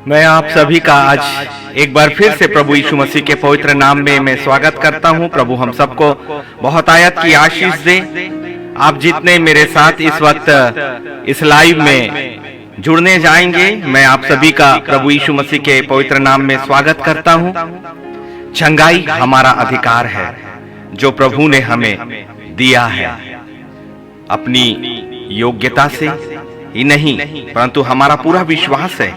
मैं आप सभी का आज एक बार फिर से प्रभु यीशु मसीह के पवित्र नाम में मैं स्वागत करता हूं। प्रभु हम सबको बहुत आयत की आशीष दे। आप जितने मेरे साथ इस वक्त इस लाइव में जुड़ने जाएंगे, मैं आप सभी का प्रभु यीशु मसीह के पवित्र नाम में स्वागत करता हूं। चंगाई हमारा अधिकार है जो प्रभु ने हमें दिया है, अपनी योग्यता से ही नहीं परंतु हमारा पूरा विश्वास है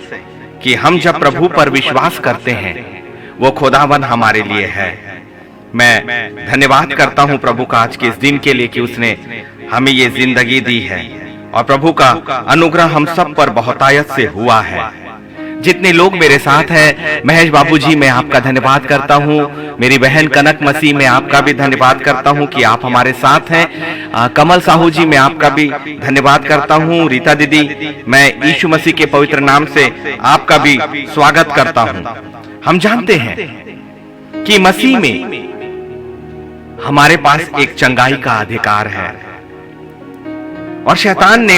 कि हम जब प्रभु पर विश्वास करते हैं वो खुदावन हमारे लिए है। मैं धन्यवाद करता हूं प्रभु का आज के इस दिन के लिए कि उसने हमें ये जिंदगी दी है और प्रभु का अनुग्रह हम सब पर बहुतायत से हुआ है। जितने लोग मेरे साथ हैं, महेश बाबूजी मैं आपका धन्यवाद करता हूं, मेरी बहन कनक मसीह मैं आपका भी धन्यवाद करता हूं कि आप हमारे साथ हैं। कमल साहू जी मैं आपका भी धन्यवाद करता हूं। रीता दीदी मैं यीशु मसीह के पवित्र नाम से आपका भी स्वागत करता हूं। हम जानते हैं कि मसीह में हमारे पास एक चंगाई का अधिकार है और शैतान ने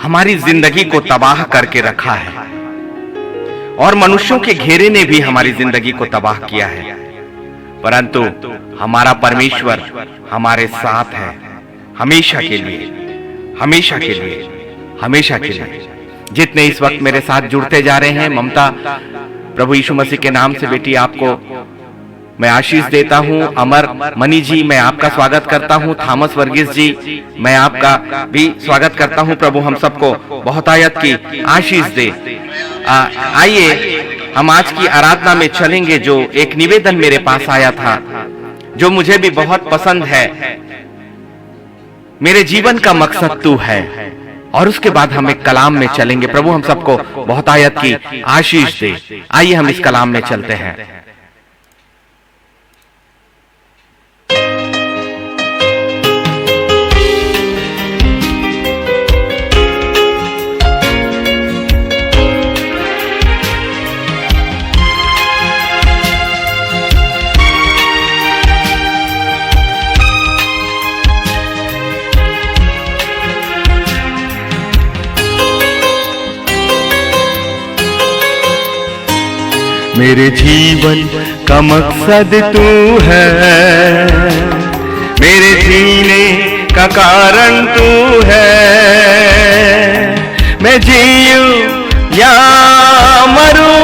हमारी जिंदगी को तबाह करके रखा है और मनुष्यों के घेरे ने भी हमारी जिंदगी को तबाह किया है, परंतु हमारा परमेश्वर हमारे साथ है हमेशा के लिए, हमेशा के लिए, हमेशा के लिए। जितने इस वक्त मेरे साथ जुड़ते जा रहे हैं, ममता प्रभु यीशु मसीह के नाम से बेटी आपको मैं आशीष देता हूं। अमर मनी जी मैं आपका स्वागत करता हूं। थॉमस वर्गीस जी मैं आपका भी स्वागत करता हूं। प्रभु हम सबको बहुतायत की आशीष दे। आइए हम आज की आराधना में चलेंगे। जो एक निवेदन मेरे पास आया था जो मुझे भी बहुत पसंद है, मेरे जीवन का मकसद तू है, और उसके बाद हम एक कलाम में चलेंगे। प्रभु हम सबको बहुतायत की आशीष दे। आइए हम इस कलाम में चलते हैं। मेरे जीवन का मकसद तू है, मेरे जीने का कारण तू है। मैं जीऊं या मरूं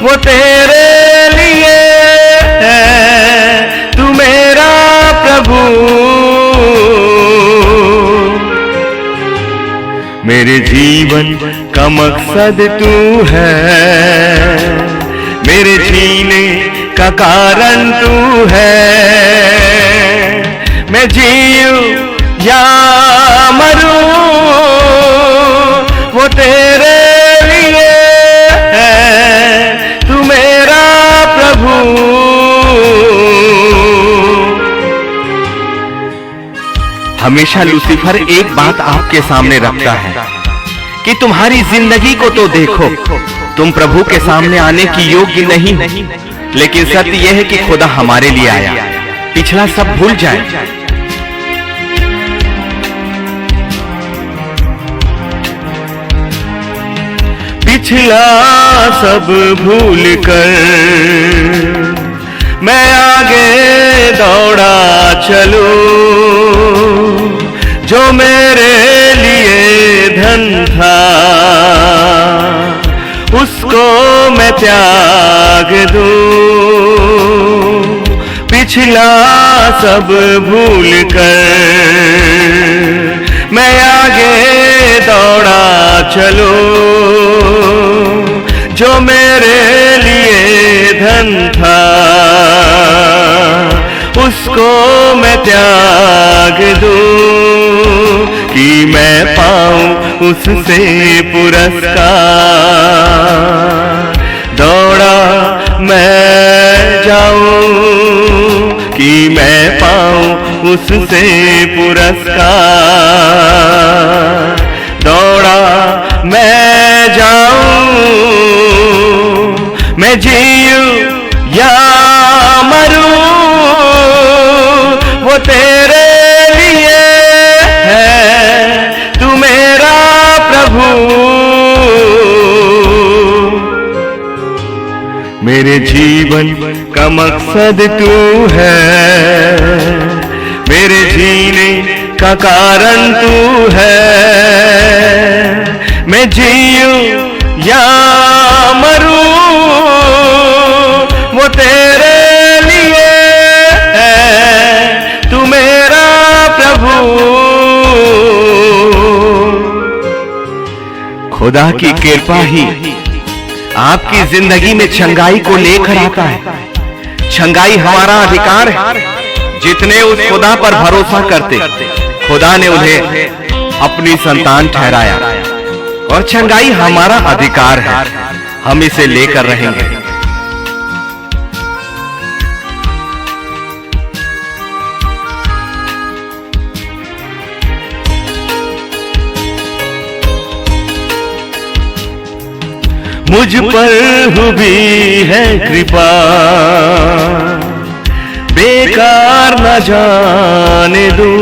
वो तेरे लिए है, तू मेरा प्रभु। मेरे जीवन का मकसद तू है, मेरे जीने का कारण तू है। मैं जीऊं या मरूं वो तेरे लिए है, तू मेरा प्रभु। हमेशा लूसीफर एक बात आपके सामने रखता है कि तुम्हारी जिंदगी को तो देखो, तुम प्रभु के सामने आने की योग्य नहीं हो, लेकिन सत्य यह है कि खुदा हमारे लिए आया। पिछला सब भूल जाए। पिछला सब भूल कर मैं आगे दौड़ा चलूं, जो मेरे लिए धन था उसको मैं त्याग दूं। पिछला सब भूल कर मैं आगे दौड़ा चलूं, जो मेरे लिए धन था उसको मैं त्याग दूं, कि मैं पाऊं उससे पुरस्कार। दौड़ा मैं जाऊं कि मैं पाऊं उससे पुरस्कार। दौड़ा मैं जाऊं, मैं जीऊं या मरूं वो तेरे लिए है, तू मेरा प्रभु। मेरे जीवन का मकसद तू है, मेरे जीने का कारण तू है। मैं जीऊं या मरूं वो तेरे लिए है, तू मेरा प्रभु। खुदा की कृपा ही आपकी जिंदगी में छंगाई को लेकर आता है। छंगाई हमारा अधिकार है। जितने उस खुदा पर भरोसा करते, खुदा ने उन्हें अपनी संतान ठहराया, और छंगाई हमारा अधिकार है। हम इसे लेकर रहेंगे। मुझ पर हुई है कृपा, बेकार न जाने दूं,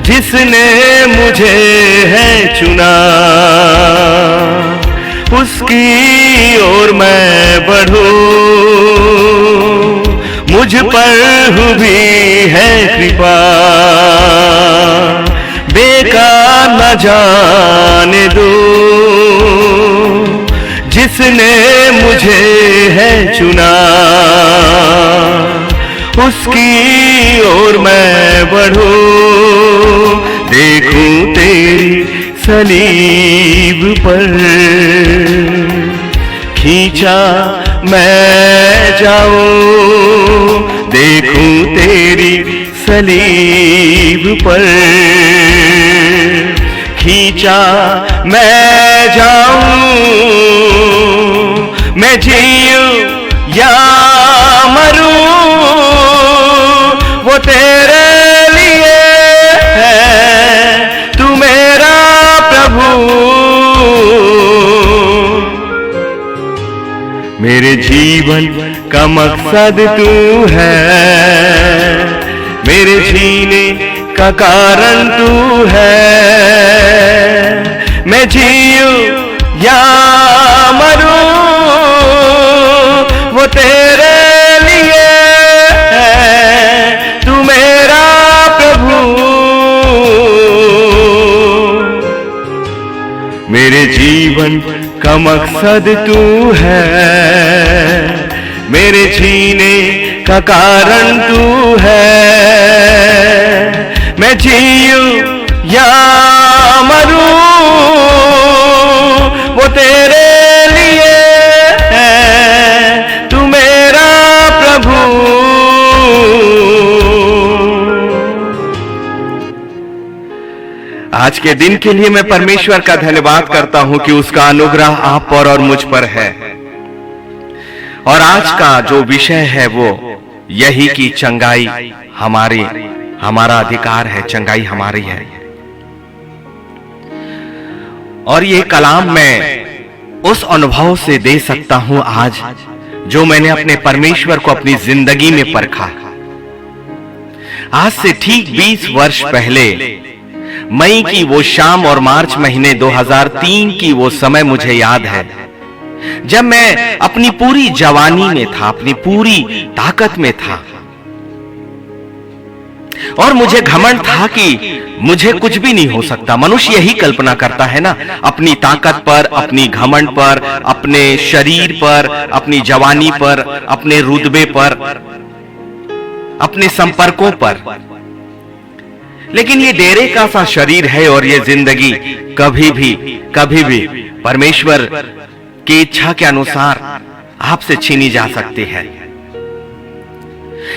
जिसने मुझे है चुना उसकी ओर मैं बढ़ूं। मुझ पर हुई है कृपा, बेकार न जाने दूं, जिसने मुझे है चुना उसकी ओर मैं बढ़ूं। देखूं तेरी सलीब पर खींचा मैं जाऊं, देखूं तेरी सलीब पर खींचा मैं जाऊं। मैं जीऊं या मरूं वो तेरे लिए है, तू मेरा प्रभु। मेरे जीवन का मकसद तू है, मेरे जीने का कारण तू है। मैं जीऊं या मरूं वो तेरे लिए है, तू मेरा प्रभु। मेरे जीवन का मकसद तू है, मेरे जीने का कारण तू है। मैं जीऊं या मरूं वो तेरे लिए है, तू मेरा प्रभु। आज के दिन के लिए मैं परमेश्वर का धन्यवाद करता हूं कि उसका अनुग्रह आप पर और मुझ पर है। और आज का जो विषय है वो यही कि चंगाई हमारा अधिकार है, चंगाई हमारी है। और ये कलाम मैं उस अनुभव से दे सकता हूं आज जो मैंने अपने परमेश्वर को अपनी जिंदगी में परखा। आज से ठीक 20 वर्ष पहले मई की वो शाम और मार्च महीने 2003 की वो समय मुझे याद है, जब मैं अपनी पूरी जवानी में था, अपनी पूरी ताकत में था, और मुझे घमंड था कि मुझे कुछ भी नहीं हो सकता। मनुष्य यही कल्पना करता है ना, अपनी ताकत पर, अपनी घमंड पर, अपने शरीर पर, अपनी जवानी पर, अपने रुतबे पर, अपने संपर्कों पर। लेकिन ये डेरे का सा शरीर है और ये जिंदगी कभी भी परमेश्वर की इच्छा के अनुसार आपसे छीनी जा सकती है।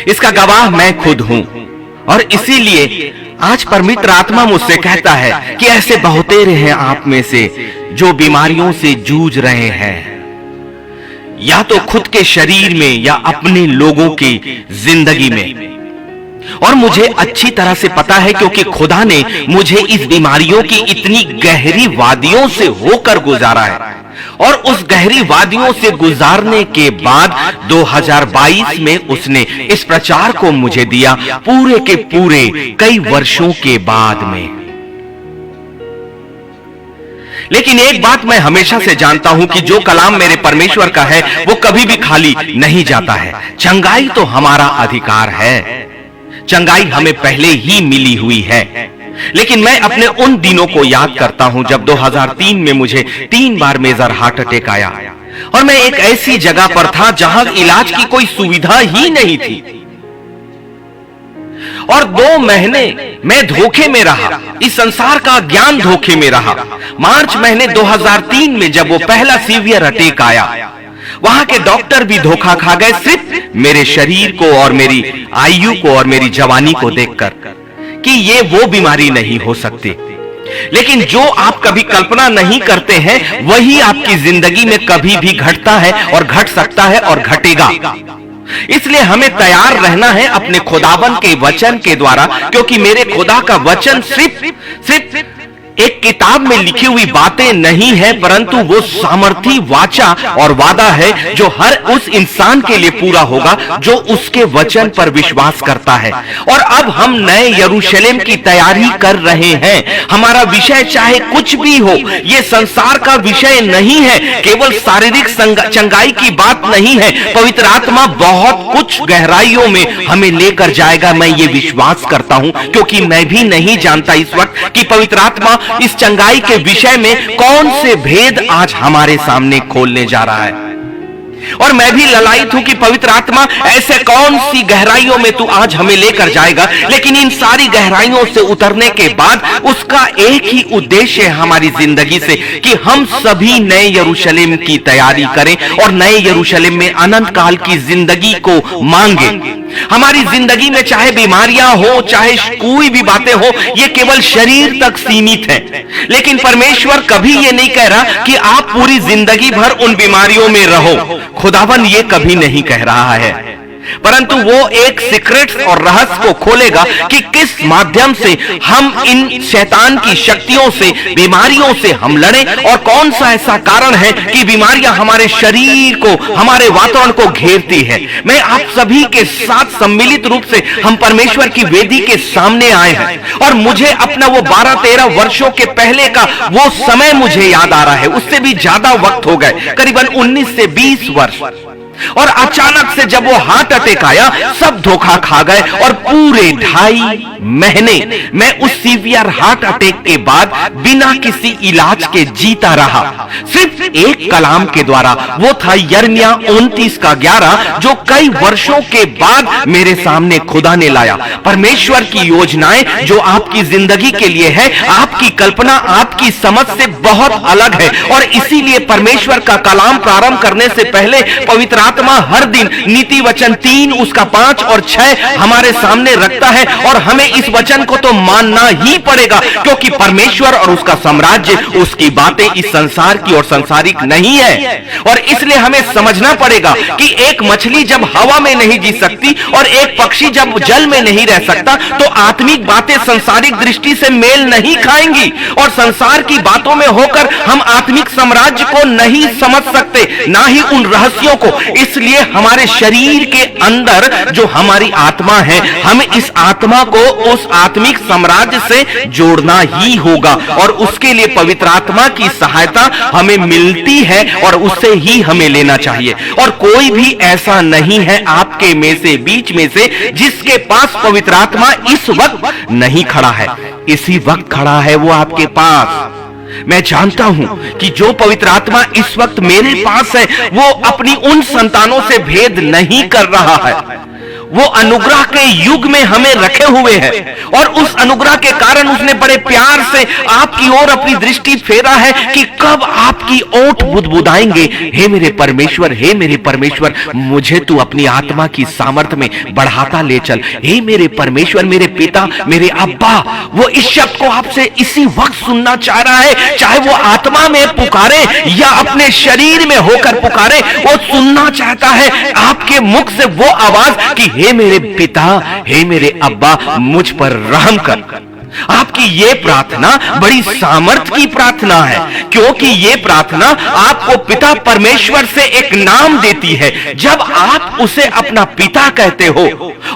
इसका गवाह मैं खुद हूं। और इसीलिए आज पवित्र आत्मा मुझसे कहता है कि ऐसे बहुतेरे हैं आप में से जो बीमारियों से जूझ रहे हैं, या तो खुद के शरीर में या अपने लोगों की जिंदगी में। और मुझे अच्छी तरह से पता है क्योंकि खुदा ने मुझे इस बीमारियों की इतनी गहरी वादियों से होकर गुजारा है। और उस गहरी वादियों से गुजारने के बाद 2022 में उसने इस प्रचार को मुझे दिया, पूरे के पूरे कई वर्षों के बाद में। लेकिन एक बात मैं हमेशा से जानता हूं कि जो कलाम मेरे परमेश्वर का है वो कभी भी खाली नहीं जाता है। चंगाई तो हमारा अधिकार है, चंगाई हमें पहले ही मिली हुई है। लेकिन मैं अपने उन दिनों को याद करता हूं जब 2003 में मुझे 3 बार मेजर हार्ट अटैक आया और मैं एक ऐसी जगह पर था जहां इलाज की कोई सुविधा ही नहीं थी और 2 महीने मैं धोखे में रहा, इस संसार का ज्ञान धोखे में रहा। मार्च महीने 2003 में जब वो पहला सीवियर अटैक आया, वहां के डॉक्टर भी धोखा खा गए सिर्फ मेरे शरीर को और मेरी आयु को और मेरी जवानी को देखकर कि ये वो बीमारी नहीं हो सकती। लेकिन जो आप कभी कल्पना नहीं करते हैं वही आपकी जिंदगी में कभी भी घटता है और घट सकता है और घटेगा। इसलिए हमें तैयार रहना है अपने खुदावन के वचन के द्वारा, क्योंकि मेरे खुदा का वचन सिर्फ एक किताब में लिखी हुई बातें नहीं है, परंतु वो सामर्थी वाचा और वादा है जो हर उस इंसान के लिए पूरा होगा जो उसके वचन पर विश्वास करता है। और अब हम नए यरूशलेम की तैयारी कर रहे हैं। हमारा विषय चाहे कुछ भी हो, ये संसार का विषय नहीं है, केवल शारीरिक चंगाई की बात नहीं है। पवित्र आत्मा बहुत कुछ गहराइयों में हमें लेकर जाएगा, मैं ये विश्वास करता हूं, क्योंकि मैं भी नहीं जानता इस वक्त कि पवित्र आत्मा इस चंगाई के विषय में कौन से भेद आज हमारे सामने खोलने जा रहा है। और मैं भी ललायित हूं कि पवित्र आत्मा ऐसे कौन सी गहराइयों में तू आज हमें लेकर जाएगा। लेकिन इन सारी गहराइयों से उतरने के बाद उसका एक ही उद्देश्य है हमारी जिंदगी से कि हम सभी नए यरूशलेम की तैयारी करें और नए यरूशलेम में अनंत काल की जिंदगी को मांगे। हमारी जिंदगी में चाहे बीमारियां हो, चाहे कोई भी बातें हो, ये केवल शरीर तक सीमित है। लेकिन परमेश्वर कभी ये नहीं कह रहा कि आप पूरी जिंदगी भर उन बीमारियों में रहो। खुदावन ये कभी नहीं कह रहा है, परंतु वो एक सीक्रेट और रहस्य को खोलेगा कि किस माध्यम से हम इन शैतान की शक्तियों से, बीमारियों से हम लड़ें और कौन सा ऐसा कारण है कि बीमारियां हमारे शरीर को, हमारे वातावरण को घेरती है। मैं आप सभी के साथ सम्मिलित रूप से हम परमेश्वर की वेदी के सामने आए हैं और मुझे अपना वो 12-13 वर्षों के पहले का वो समय मुझे याद आ रहा है। उससे भी ज्यादा वक्त हो गए, करीबन 19 से 20 वर्ष। और अचानक से जब वो हार्ट अटैक आया, सब धोखा खा गए और पूरे 2.5 महीने मैं उस सीवियर हार्ट अटैक के बाद बिना किसी इलाज के जीता रहा, सिर्फ एक कलाम के द्वारा। वो था यिर्मयाह 29:11, जो कई वर्षों के बाद मेरे सामने खुदा ने लाया। परमेश्वर की योजनाएं जो आपकी जिंदगी के लिए है, आपकी कल्पना आपकी समझ से बहुत अलग है। और इसीलिए परमेश्वर का कलाम प्रारंभ करने से पहले पवित्र आत्मा हर दिन नीति वचन 3 उसका 5 और 6 हमारे सामने रखता है और हमें इस वचन को तो मानना ही पड़ेगा, क्योंकि परमेश्वर और उसका साम्राज्य, उसकी बातें इस संसार की और संसारिक नहीं है। और इसलिए हमें समझना पड़ेगा कि एक मछली जब हवा में नहीं जी सकती और एक पक्षी जब जल में नहीं रह सकता, तो आत्मिक बातें संसारिक दृष्टि से मेल नहीं खाएंगी और संसार की बातों में होकर हम आत्मिक साम्राज्य को नहीं समझ सकते, ना ही उन रहस्यों को। इसलिए हमारे शरीर के अंदर जो हमारी आत्मा है, हमें इस आत्मा को उस आत्मिक साम्राज्य से जोड़ना ही होगा और उसके लिए पवित्र आत्मा की सहायता हमें मिलती है और उससे ही हमें लेना चाहिए। और कोई भी ऐसा नहीं है आपके में से, बीच में से, जिसके पास पवित्र आत्मा इस वक्त नहीं खड़ा है। इसी वक्त खड़ा है वो आपके पास। मैं जानता हूं कि जो पवित्र आत्मा इस वक्त मेरे पास है, वो अपनी उन संतानों से भेद नहीं कर रहा है। वो अनुग्रह के युग में हमें रखे हुए है और उस अनुग्रह के कारण उसने बड़े प्यार से आपकी ओर अपनी दृष्टि फेरा है कि कब आपकी ओठ बुदबुदाएंगे, हे मेरे परमेश्वर, हे मेरे परमेश्वर, मुझे तू अपनी आत्मा की सामर्थ में बढ़ाता ले चल। हे मेरे परमेश्वर, मेरे पिता, मेरे अब्बा, वो इस शब्द को आपसे इसी वक्त सुनना चाह रहा है। चाहे वो आत्मा में पुकारे या अपने शरीर में होकर पुकारे, वो सुनना चाहता है आपके मुख से वो आवाज कि हे मेरे पिता, हे मेरे अब्बा, मुझ पर रहम कर। आपकी ये प्रार्थना बड़ी सामर्थ की प्रार्थना है, क्योंकि ये प्रार्थना आपको पिता परमेश्वर से एक नाम देती है। जब आप उसे अपना पिता कहते हो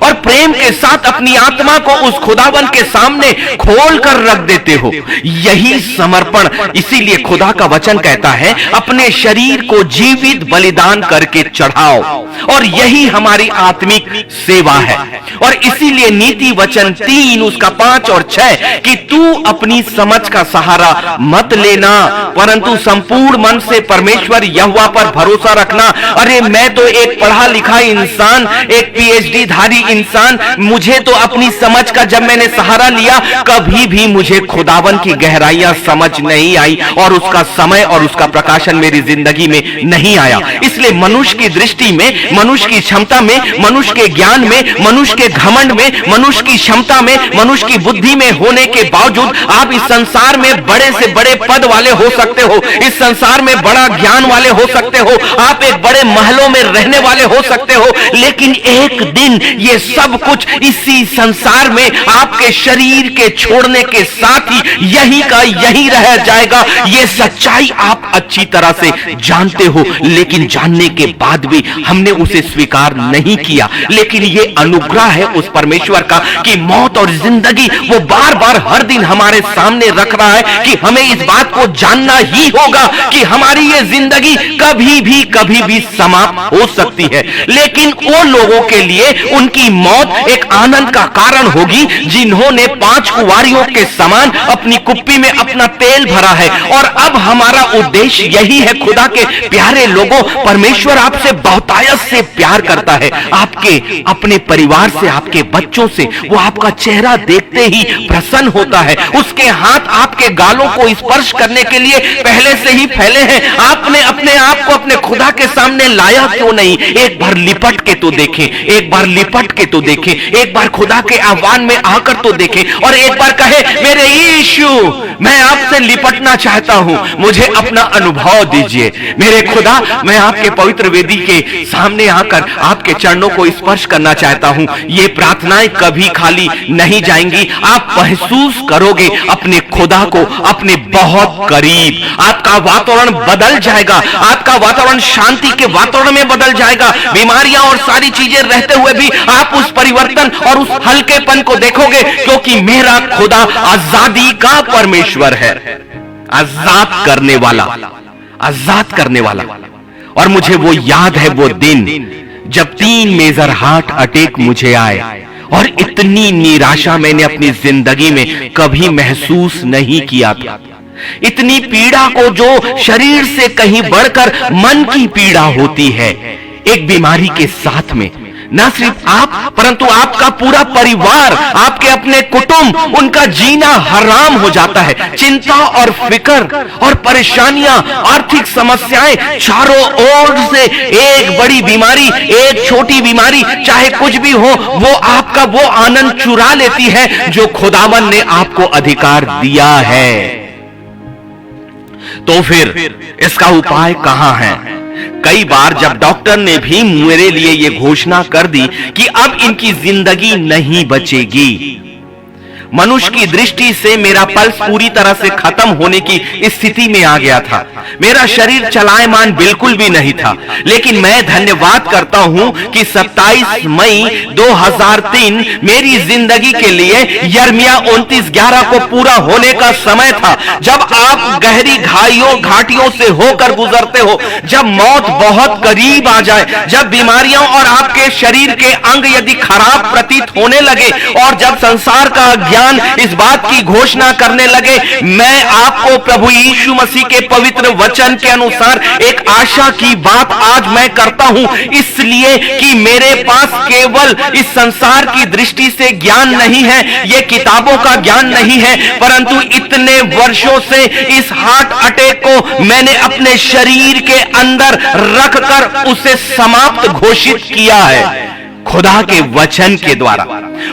और प्रेम के साथ अपनी आत्मा को उस खुदावन के सामने खोल कर रख देते हो, यही समर्पण। इसीलिए खुदा का वचन कहता है, अपने शरीर को जीवित बलिदान करके चढ़ाओ, और यही हमारी आत्मिक सेवा है। और इसीलिए नीति वचन 3 उसका 5 और 6 कि तू अपनी समझ का सहारा मत लेना, परंतु संपूर्ण मन से परमेश्वर यहोवा पर भरोसा रखना। अरे मैं तो एक पढ़ा लिखा इंसान, एक पीएचडी धारी इंसान, मुझे तो अपनी समझ का जब मैंने सहारा लिया, कभी भी मुझे खुदावन की गहराइयां समझ नहीं आई और उसका समय और उसका प्रकाशन मेरी जिंदगी में नहीं आया। इसलिए मनुष्य की दृष्टि में, मनुष्य की क्षमता में, मनुष्य के ज्ञान में, मनुष्य के घमंड में, मनुष्य की क्षमता में, मनुष्य की बुद्धि में होने के बावजूद आप इस संसार में बड़े से बड़े पद वाले हो सकते हो, इस संसार में बड़ा ज्ञान वाले हो सकते हो, आप एक बड़े महलों में रहने वाले हो सकते हो, लेकिन एक दिन ये सब कुछ इसी संसार में आपके शरीर के छोड़ने के साथ ही यही का यही रह जाएगा। ये सच्चाई आप अच्छी तरह से जानते हो, लेकिन जानने के बाद भी हमने उसे स्वीकार नहीं किया। लेकिन ये अनुग्रह है उस परमेश्वर का कि मौत और जिंदगी वो बार बार हर दिन हमारे सामने रख रहा है कि हमें इस बात को जानना ही होगा कि हमारी ये जिंदगी कभी भी समाप्त हो सकती है। लेकिन वो लोगों के लिए उनकी मौत एक आनंद का कारण होगी जिन्होंने 5 कुंवारियों के समान अपनी कुप्पी में अपना तेल भरा है। और अब हमारा उद्देश्य यही है, खुदा के प्यारे लोगों, परमेश्वर आपसे बहुतायत से प्यार करता है, आपके अपने परिवार से, आपके बच्चों से। वो आपका चेहरा देखते ही प्रसन्न होता है, उसके हाथ आपके गालों को स्पर्श करने के लिए पहले से ही फैले हैं। आपने अपने आप को अपने खुदा के सामने लाया क्यों नहीं? एक बार लिपट के तो देखें, एक बार लिपट के तो देखें, एक बार खुदा के आह्वान में आकर तो देखें और एक बार कहे, मेरे यीशु मैं आपसे लिपटना चाहता हूं, मुझे अपना अनुभव दीजिए। मेरे खुदा, मैं आपके पवित्र वेदी के सामने आकर आपके चरणों को स्पर्श करना चाहता हूं। ये प्रार्थनाएं कभी खाली नहीं जाएंगी। आप महसूस करोगे अपने खुदा को अपने बहुत करीब। आपका वातावरण बदल जाएगा, आपका वातावरण शांति के वातावरण में बदल जाएगा। बीमारियां और सारी चीजें रहते हुए भी आप उस परिवर्तन और उस हल्केपन को देखोगे, क्योंकि मेरा खुदा आजादी का परमेश्वर है, आजाद करने वाला, आजाद करने वाला। और मुझे वो याद है वो दिन जब 3 मेजर हार्ट अटैक मुझे आए और इतनी निराशा मैंने अपनी जिंदगी में कभी महसूस नहीं किया था। इतनी पीड़ा को जो शरीर से कहीं बढ़कर मन की पीड़ा होती है, एक बीमारी के साथ में न सिर्फ आप परंतु आपका पूरा परिवार, आपके अपने कुटुंब, उनका जीना हराम हो जाता है। चिंता और फिक्र और परेशानियां, आर्थिक समस्याएं, चारों ओर से एक बड़ी बीमारी, एक छोटी बीमारी, चाहे कुछ भी हो, वो आपका वो आनंद चुरा लेती है जो खुदावन ने आपको अधिकार दिया है। तो फिर इसका उपाय कहां है? कई बार जब डॉक्टर ने भी मेरे लिए यह घोषणा कर दी कि अब इनकी जिंदगी नहीं बचेगी, मनुष्य की दृष्टि से मेरा पल्स पूरी तरह से खत्म होने की स्थिति में आ गया था। मेरा शरीर चलायमान बिल्कुल भी नहीं था। लेकिन मैं धन्यवाद करता हूं कि 27 मई 2003 मेरी जिंदगी के लिए यिर्मयाह 29:11 को पूरा होने का समय था। जब आप गहरी घाटियों से होकर गुजरते हो, जब मौत बहुत करीब आ जाए, जब बीमारियां और आपके शरीर के अंग यदि खराब प्रतीत होने लगे और जब संसार का इस बात की घोषणा करने लगे, मैं आपको प्रभु यीशु मसीह के पवित्र वचन के अनुसार एक आशा की बात आज मैं करता हूं, इसलिए कि मेरे पास केवल इस संसार की दृष्टि से ज्ञान नहीं है, ये किताबों का ज्ञान नहीं है, परंतु इतने वर्षों से इस हार्ट अटैक को मैंने अपने शरीर के अंदर रखकर उसे समाप्त घोषित किया है खुदा के वचन के द्वारा।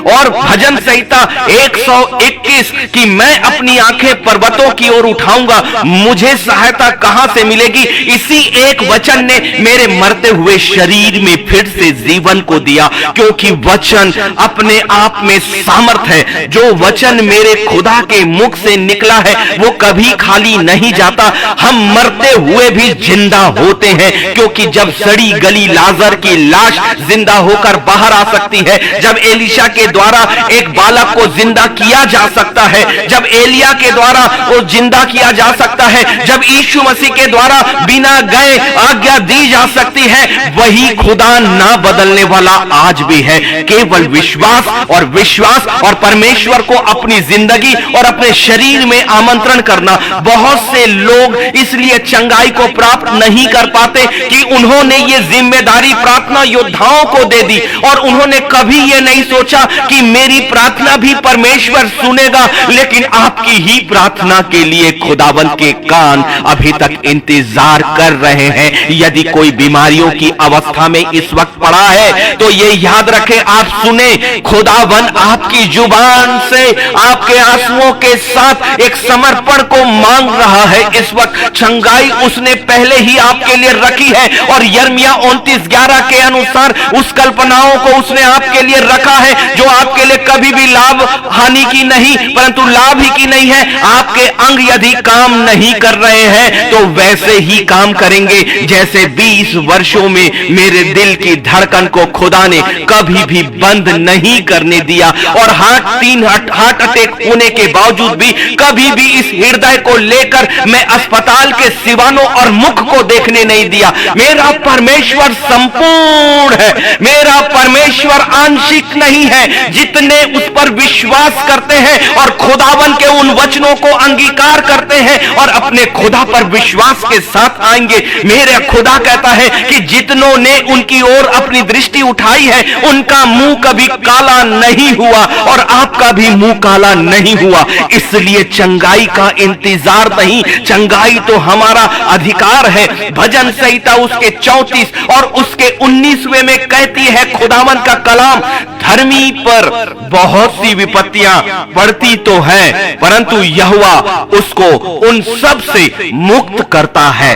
और भजन संहिता 121 कि मैं अपनी आंखें पर्वतों की ओर उठाऊंगा, मुझे सहायता कहां से मिलेगी। इसी एक वचन ने मेरे मरते हुए शरीर में फिर से जीवन को दिया, क्योंकि वचन अपने आप में सामर्थ है। जो वचन मेरे खुदा के मुख से निकला है वो कभी खाली नहीं जाता। हम मरते हुए भी जिंदा होते हैं, क्योंकि जब सड़ी गली लाजर की लाश जिंदा होकर बाहर आ सकती है, जब एलिशा के द्वारा एक बालक को जिंदा किया जा सकता है, जब एलिया के द्वारा वो जिंदा किया जा सकता है, जब यीशु मसीह के द्वारा बिना गए आज्ञा दी जा सकती है, वही खुदा ना बदलने वाला आज भी है। केवल विश्वास और परमेश्वर को अपनी जिंदगी और अपने शरीर में आमंत्रण करना। बहुत से लोग इसलिए चंगाई को प्राप्त नहीं कर पाते कि उन्होंने ये जिम्मेदारी प्रार्थना योद्धाओं को दे दी, और उन्होंने कभी ये नहीं सोचा कि मेरी प्रार्थना भी परमेश्वर सुनेगा। लेकिन आपकी ही प्रार्थना के लिए खुदावन के कान अभी तक इंतजार कर रहे हैं। यदि कोई बीमारियों की अवस्था में इस वक्त पड़ा है तो ये याद रखें, आप सुने, खुदावन आपकी जुबान से आपके आंसुओं के साथ एक समर्पण को मांग रहा है। इस वक्त चंगाई उसने पहले ही आपके लिए रखी है, और यिर्मयाह 29:11 के अनुसार उस कल्पनाओं को उसने आपके लिए रखा है जो आपके लिए कभी भी लाभ हानि की नहीं परंतु लाभ ही की नहीं है। आपके अंग यदि काम नहीं कर रहे हैं तो वैसे ही काम करेंगे जैसे 20 वर्षों में मेरे दिल की धड़कन को खुदा ने कभी भी बंद नहीं करने दिया, और हार्ट अटैक होने के बावजूद भी कभी भी इस हृदय को लेकर मैं अस्पताल के सिवानों और मुख को देखने नहीं दिया। मेरा परमेश्वर संपूर्ण है, मेरा परमेश्वर आंशिक नहीं है। जितने उस पर विश्वास करते हैं और खुदावन के उन वचनों को अंगीकार करते हैं और अपने खुदा पर विश्वास के साथ आएंगे, मेरे खुदा कहता है कि जितनों ने उनकी ओर अपनी दृष्टि उठाई है उनका मुंह कभी काला नहीं हुआ और आपका भी मुंह काला नहीं हुआ। इसलिए चंगाई का इंतजार नहीं, चंगाई तो हमारा अधिकार है। भजन संहिता उसके 34 और उसके 19वें में कहती है खुदावन का कलाम, धर्मी पर बहुत सी विपत्तियां पड़ती तो है परंतु यहोवा उसको उन सब से मुक्त करता है।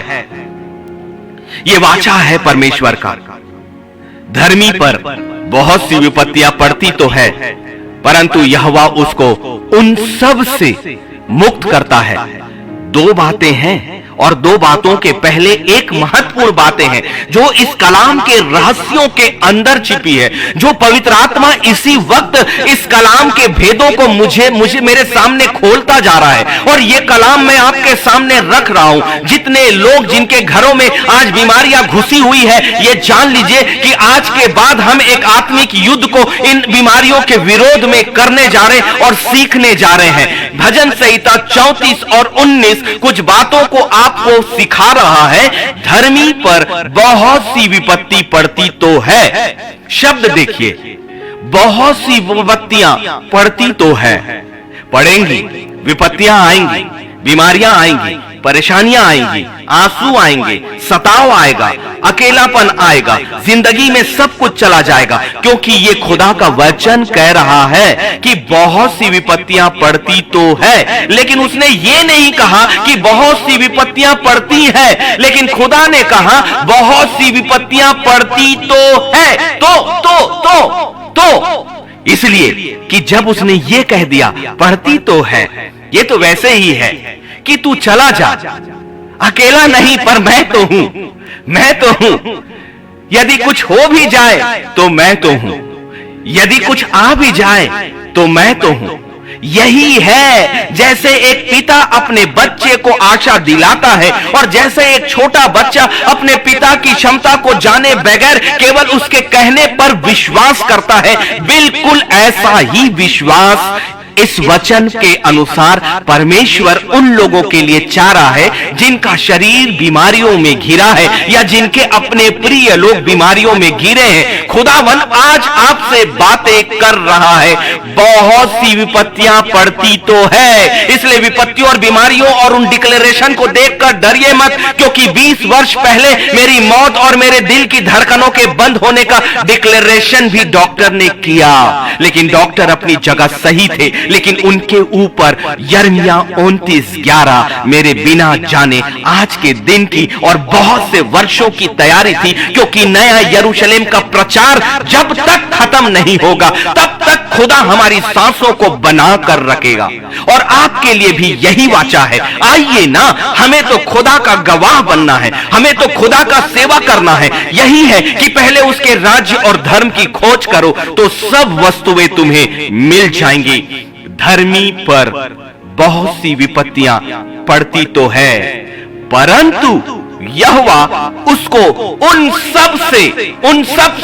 ये वाचा है परमेश्वर का। धर्मी पर बहुत सी विपत्तियां पड़ती तो है परंतु यहोवा उसको उन सब से मुक्त करता है। दो बातें हैं और दो बातों के पहले एक महत्वपूर्ण बातें हैं जो इस कलाम के रहस्यों के अंदर छिपी है, जो पवित्र आत्मा इसी वक्त इस कलाम के भेदों को मुझे मेरे सामने खोलता जा रहा है। और ये कलाम मैं आपके सामने रख रहा हूं। जितने लोग जिनके घरों में आज बीमारियां घुसी हुई है, ये जान लीजिए कि आज के बाद हम एक आत्मिक युद्ध को इन बीमारियों के विरोध में करने जा रहे हैं और सीखने जा रहे हैं। भजन संहिता 34 और 19 कुछ बातों को आपको सिखा रहा है। धर्मी पर बहुत सी विपत्ति पड़ती तो है। शब्द देखिए, बहुत सी विपत्तियां पड़ती तो है। पड़ेंगी, विपत्तियां आएंगी, बीमारियां आएंगी, परेशानियां आएंगी, आंसू आएंगे, सताव आएगा, अकेलापन आएगा, जिंदगी में सब कुछ चला जाएगा, क्योंकि ये खुदा का वचन कह रहा है कि बहुत सी विपत्तियां पड़ती तो है। लेकिन उसने ये नहीं कहा कि बहुत सी विपत्तियां पड़ती है, लेकिन खुदा ने कहा बहुत सी विपत्तियां पड़ती तो है। तो इसलिए कि जब उसने ये कह दिया पड़ती तो है, ये तो वैसे ही है कि तू चला जा, अकेला नहीं पर मैं तो हूं। यदि कुछ हो भी जाए तो मैं तो हूं, यदि कुछ आ भी जाए तो मैं तो हूं। यही है जैसे एक पिता अपने बच्चे को आशा दिलाता है और जैसे एक छोटा बच्चा अपने पिता की क्षमता को जाने बगैर केवल उसके कहने पर विश्वास करता है, बिल्कुल ऐसा ही विश्वास इस वचन के अनुसार परमेश्वर उन लोगों के लिए चारा है जिनका शरीर बीमारियों में घिरा है या जिनके अपने प्रिय लोग बीमारियों में घिरे हैं। खुदावन आज आपसे बातें कर रहा है। बहुत सी विपत्तियां पड़ती तो है, इसलिए विपत्तियों और बीमारियों और उन डिक्लेरेशन को देखकर डरिए मत, क्योंकि 20 वर्ष पहले मेरी मौत और मेरे दिल की धड़कनों के बंद होने का डिक्लेरेशन भी डॉक्टर ने किया, लेकिन डॉक्टर अपनी जगह सही थे। लेकिन उनके ऊपर यिर्मयाह 29:11 मेरे बिना जाने आज के दिन की और बहुत से वर्षों की तैयारी थी, क्योंकि नया यरूशलेम का प्रचार जब तक खत्म नहीं होगा तब तक खुदा हमारी सांसों को बना कर रखेगा। और आपके लिए भी यही वाचा है। आइए ना, हमें तो खुदा का गवाह बनना है, हमें तो खुदा का सेवा करना है। यही है कि पहले उसके राज्य और धर्म की खोज करो तो सब वस्तुएं तुम्हें मिल जाएंगी। धर्मी पर बहुत सी विपत्तियां पड़ती तो है, परंतु यहोवा उसको उन सब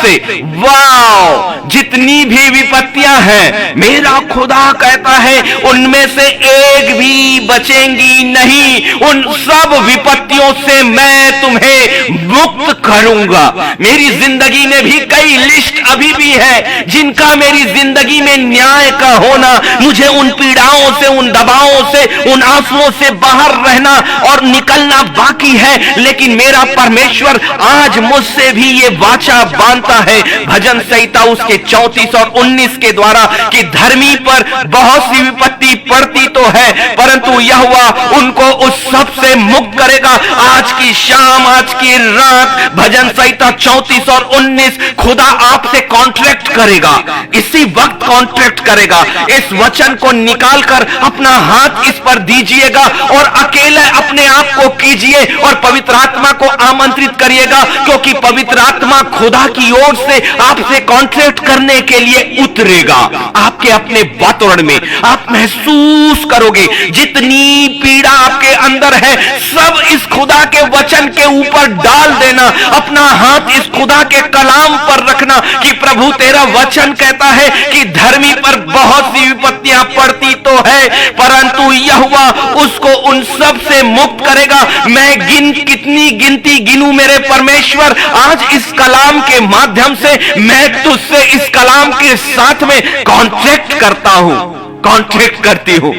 से वाव जितनी भी विपत्तियां हैं, मेरा खुदा कहता है उनमें से एक भी बचेंगी नहीं। उन सब विपत्तियों से मैं तुम्हें मुक्त करूंगा। मेरी जिंदगी में भी कई लिस्ट अभी भी है जिनका मेरी जिंदगी में न्याय का होना, मुझे उन पीड़ाओं से, उन दबावों से, उन आंसुओं से बाहर रहना और निकलना बाकी है। लेकिन मेरा परमेश्वर आज मुझसे भी ये वाचा बांधता है भजन संहिता उसके 34 और 19 के द्वारा कि धर्मी पर बहुत सी विपत्ति पड़ती तो है, परंतु यहोवा उनको उस सब से मुक्त करेगा। आज की शाम, आज की रात भजन संहिता 34 और 19 खुदा आपसे कॉन्ट्रैक्ट करेगा, इसी वक्त कॉन्ट्रैक्ट करेगा। इस वचन को निकालकर अपना हाथ इस पर दीजिएगा और अकेले अपने आप को कीजिए और पवित्र आत्मा को आमंत्रित करिएगा, क्योंकि पवित्र आत्मा खुदा की ओर से आपसे कॉन्ट्रैक्ट करने के लिए उतरेगा। आपके अपने वातावरण में आप महसूस करोगे जितनी पीड़ा आपके अंदर है सब इस खुदा के वचन के ऊपर डाल देना। अपना हाथ इस खुदा के कलाम पर रखना कि प्रभु तेरा वचन कहता है कि धर्मी पर बहुत सी विपत्तियां पड़ती तो है, परंतु यहोवा उसको उन सब से मुक्त करेगा। मैं कितनी गिनती गिनूं मेरे परमेश्वर, आज इस कलाम के माध्यम से मैं तुझसे इस कलाम के साथ में कॉन्ट्रैक्ट करता हूं, कॉन्ट्रैक्ट करती हूं।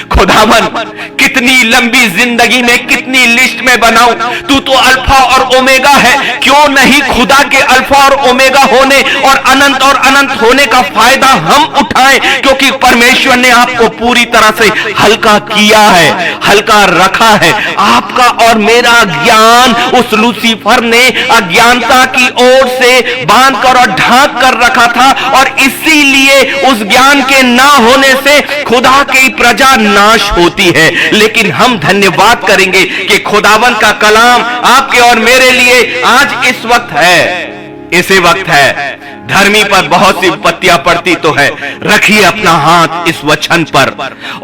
खुदावन कितनी लंबी जिंदगी में कितनी लिस्ट में बनाऊं, तू तो अल्फा और ओमेगा है, क्यों नहीं खुदा के अल्फा और ओमेगा होने और अनंत होने का फायदा हम उठाएं, क्योंकि परमेश्वर ने आपको पूरी तरह से हल्का किया है, हल्का रखा है। आपका और मेरा ज्ञान उस लूसीफर ने अज्ञानता की ओर से बांध कर और ढांक कर रखा था, और इसीलिए उस ज्ञान के ना होने से खुदा की प्रजा नाश होती है। लेकिन हम धन्यवाद करेंगे कि खुदावन का कलाम आपके और मेरे लिए आज इस वक्त है, इसी वक्त है। धर्मी पर बहुत सी विपत्तियां पड़ती तो है, रखिए अपना हाथ इस वचन पर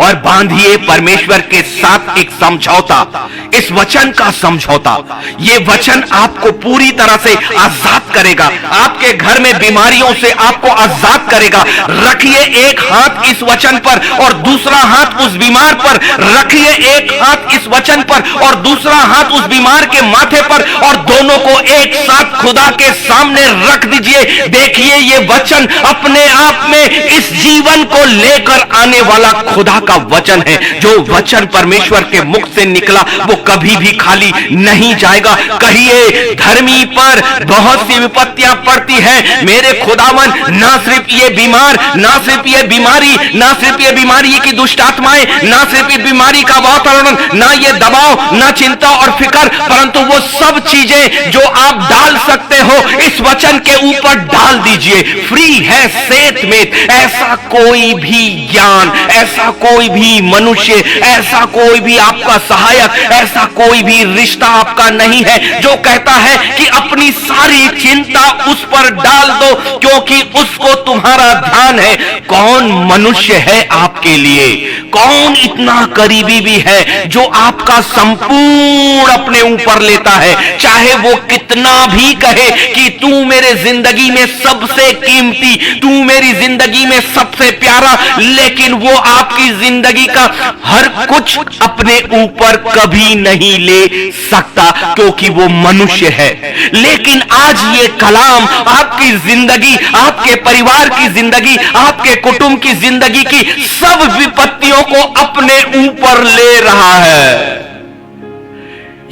और बांधिए परमेश्वर के साथ एक समझौता, इस वचन का समझौता। ये वचन आपको पूरी तरह से आजाद करेगा, आपके घर में बीमारियों से आपको आजाद करेगा। रखिए एक हाथ इस वचन पर और दूसरा हाथ उस बीमार पर, रखिए एक हाथ इस वचन पर और दूसरा हाथ उस बीमार के माथे पर, और दोनों को एक साथ खुदा के सामने रख दीजिए। देखिए ये वचन अपने आप में इस जीवन को लेकर आने वाला खुदा का वचन है। जो वचन परमेश्वर के मुख से निकला वो कभी भी खाली नहीं जाएगा। कहिए धर्मी पर बहुत सी विपत्तियां पड़ती हैं मेरे खुदावन, ना सिर्फ ये बीमार, ना सिर्फ ये बीमारी, ना सिर्फ ये बीमारी की दुष्ट आत्माएं, ना सिर्फ ये बीमारी का वातावरण, ना ये दबाव, ना चिंता और फिक्र, परंतु वो सब चीजें जो आप डाल सकते हो इस वचन के ऊपर डाल दीजिए। फ्री है सेत में। ऐसा कोई भी ज्ञान, ऐसा कोई भी मनुष्य, ऐसा कोई भी आपका सहायक, ऐसा कोई भी रिश्ता आपका नहीं है जो कहता है कि अपनी सारी चिंता उस पर डाल दो क्योंकि उसको तुम्हारा ध्यान है। कौन मनुष्य है आपके लिए, कौन इतना करीबी भी है जो आपका संपूर्ण अपने ऊपर लेता है, चाहे वो कितना भी कहे कि तू तू मेरे जिंदगी में सबसे कीमती, तू मेरी जिंदगी में सबसे प्यारा, लेकिन वो आपकी जिंदगी का हर कुछ अपने ऊपर कभी नहीं ले सकता क्योंकि वो मनुष्य है। लेकिन आज ये कलाम आपकी जिंदगी, आपके परिवार की जिंदगी, आपके कुटुंब की जिंदगी की सब विपत्तियों को अपने ऊपर ले रहा है।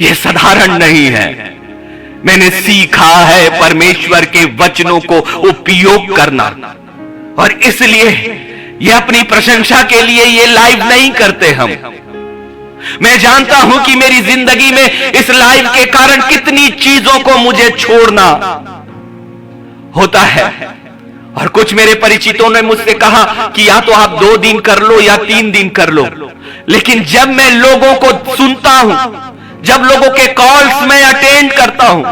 यह साधारण नहीं है। मैंने सीखा है परमेश्वर के वचनों को उपयोग करना, और इसलिए यह अपनी प्रशंसा के लिए ये लाइव नहीं करते हम। मैं जानता हूं कि मेरी जिंदगी में इस लाइव के कारण कितनी चीजों को मुझे छोड़ना होता है। और कुछ मेरे परिचितों ने मुझसे कहा कि या तो आप 2 दिन कर लो या 3 दिन कर लो, लेकिन जब मैं लोगों को सुनता हूं, जब लोगों के कॉल्स में अटेंड करता हूं,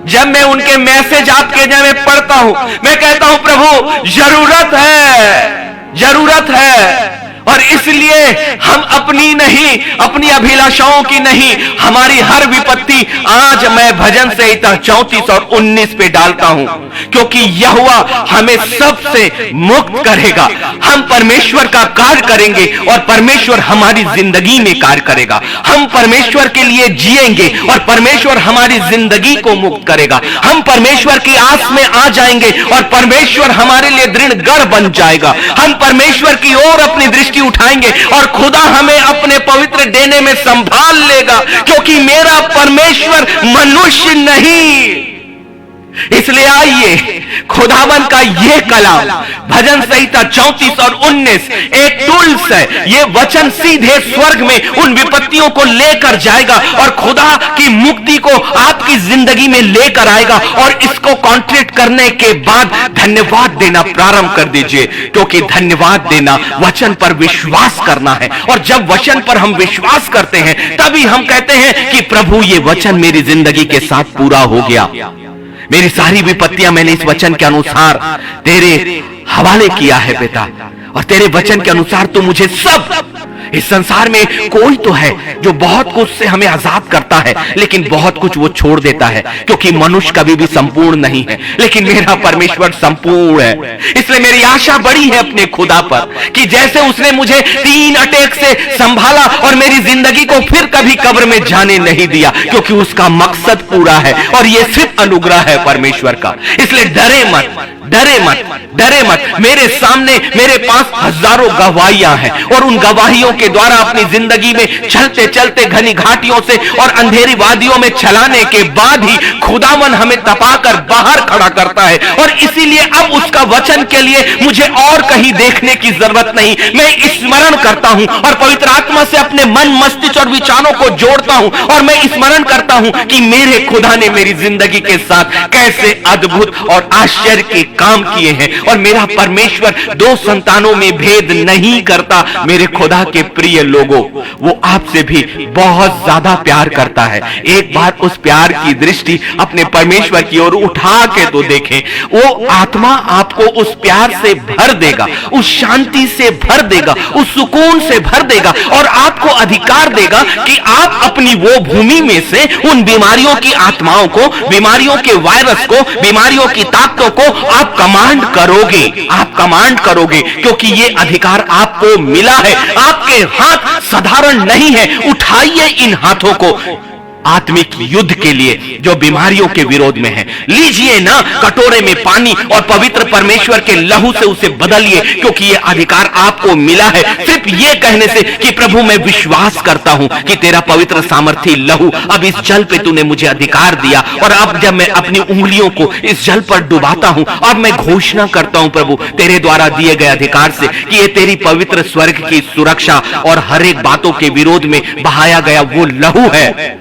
जब मैं उनके मैसेज आपके में पढ़ता हूं, मैं कहता हूं प्रभु जरूरत है, जरूरत है। और इसलिए हम अपनी नहीं, अपनी अभिलाषाओं की नहीं, हमारी हर विपत्ति आज मैं भजन संहिता 34 और 19 पे डालता हूं, क्योंकि यहोवा हमें सबसे मुक्त करेगा। हम परमेश्वर का कार्य करेंगे और परमेश्वर हमारी जिंदगी में कार्य करेगा। हम परमेश्वर के लिए जिएंगे और परमेश्वर हमारी जिंदगी को मुक्त करेगा। हम परमेश्वर की आस में आ जाएंगे और परमेश्वर हमारे लिए दृढ़ गढ़ बन जाएगा। हम परमेश्वर की ओर अपनी दृष्टि उठाएंगे और खुदा हमें अपने पवित्र डेने में संभाल लेगा, क्योंकि मेरा परमेश्वर मनुष्य नहीं। इसलिए आइए खुदावन का यह कलाम भजन संहिता 34 और 19 एक टूल्स है। यह वचन सीधे स्वर्ग में उन विपत्तियों को लेकर जाएगा और खुदा की मुक्ति को आपकी जिंदगी में लेकर आएगा। और इसको कॉन्ट्रैक्ट करने के बाद धन्यवाद देना प्रारंभ कर दीजिए, क्योंकि धन्यवाद देना वचन पर विश्वास करना है। और जब वचन पर हम विश्वास करते हैं तभी हम कहते हैं कि प्रभु ये वचन मेरी जिंदगी के साथ पूरा हो गया। मेरी सारी विपत्तियां मैंने इस वचन के अनुसार तेरे हवाले किया है पिता, और तेरे वचन के अनुसार तू मुझे सब, इस संसार में कोई तो है जो बहुत कुछ से हमें आजाद करता है, लेकिन बहुत कुछ वो छोड़ देता है, क्योंकि मनुष्य कभी भी संपूर्ण नहीं है, लेकिन मेरा परमेश्वर संपूर्ण है। इसलिए मेरी आशा बड़ी है अपने खुदा पर कि जैसे उसने मुझे 3 अटैक से संभाला और मेरी जिंदगी को फिर कभी कब्र में जाने नहीं दिया, क्योंकि उसका मकसद पूरा है और ये सिर्फ अनुग्रह है परमेश्वर का। इसलिए डरे मत, डरे मत, डरे मत। मेरे सामने, मेरे पास हजारों गवाहियां हैं, और उन गवाहियों के द्वारा अपनी जिंदगी में चलते चलते घनी घाटियों से और अंधेरी वादियों में चलाने के बाद ही खुदावन हमें तपाकर बाहर खड़ा करता है। और इसीलिए अब उसका वचन के लिए मुझे और कहीं देखने की जरूरत नहीं। मैं स्मरण करता हूं और पवित्र आत्मा से अपने मन, मस्तिष्क और विचारों को जोड़ता हूं, और मैं स्मरण करता हूं कि मेरे खुदा ने मेरी जिंदगी के साथ कैसे अद्भुत और आश्चर्य के काम किए हैं। और मेरा परमेश्वर 2 संतानों में भेद नहीं करता। मेरे खुदा के प्रिय लोगों, वो आपसे भी बहुत ज्यादा प्यार करता है। एक बार उस प्यार की दृष्टि अपने परमेश्वर की ओर उठा के तो देखें। वो आत्मा आपको उस प्यार से भर देगा, उस शांति से भर देगा, उस सुकून से भर देगा, और आपको अधिकार देगा कि आप अपनी वो भूमि में से उन बीमारियों की आत्माओं को, बीमारियों के वायरस को, बीमारियों की ताकतों को आप कमांड करोगे, आप कमांड करोगे, क्योंकि ये अधिकार आपको मिला है। आपके हाथ साधारण नहीं है। उठाइए इन हाथों को आत्मिक युद्ध के लिए जो बीमारियों के विरोध में है। लीजिए ना कटोरे में पानी और पवित्र परमेश्वर के लहू से उसे बदलिए, क्योंकि ये अधिकार आपको मिला है सिर्फ ये कहने से कि प्रभु मैं विश्वास करता हूं कि तेरा पवित्र सामर्थी लहू अब इस जल पे तूने मुझे अधिकार दिया। और अब जब मैं अपनी उंगलियों को इस जल पर डुबाता हूं, अब मैं घोषणा करता हूं प्रभु तेरे द्वारा दिए गए अधिकार से कि ये तेरी पवित्र स्वर्ग की सुरक्षा और हर एक बातों के विरोध में बहाया गया वो लहू है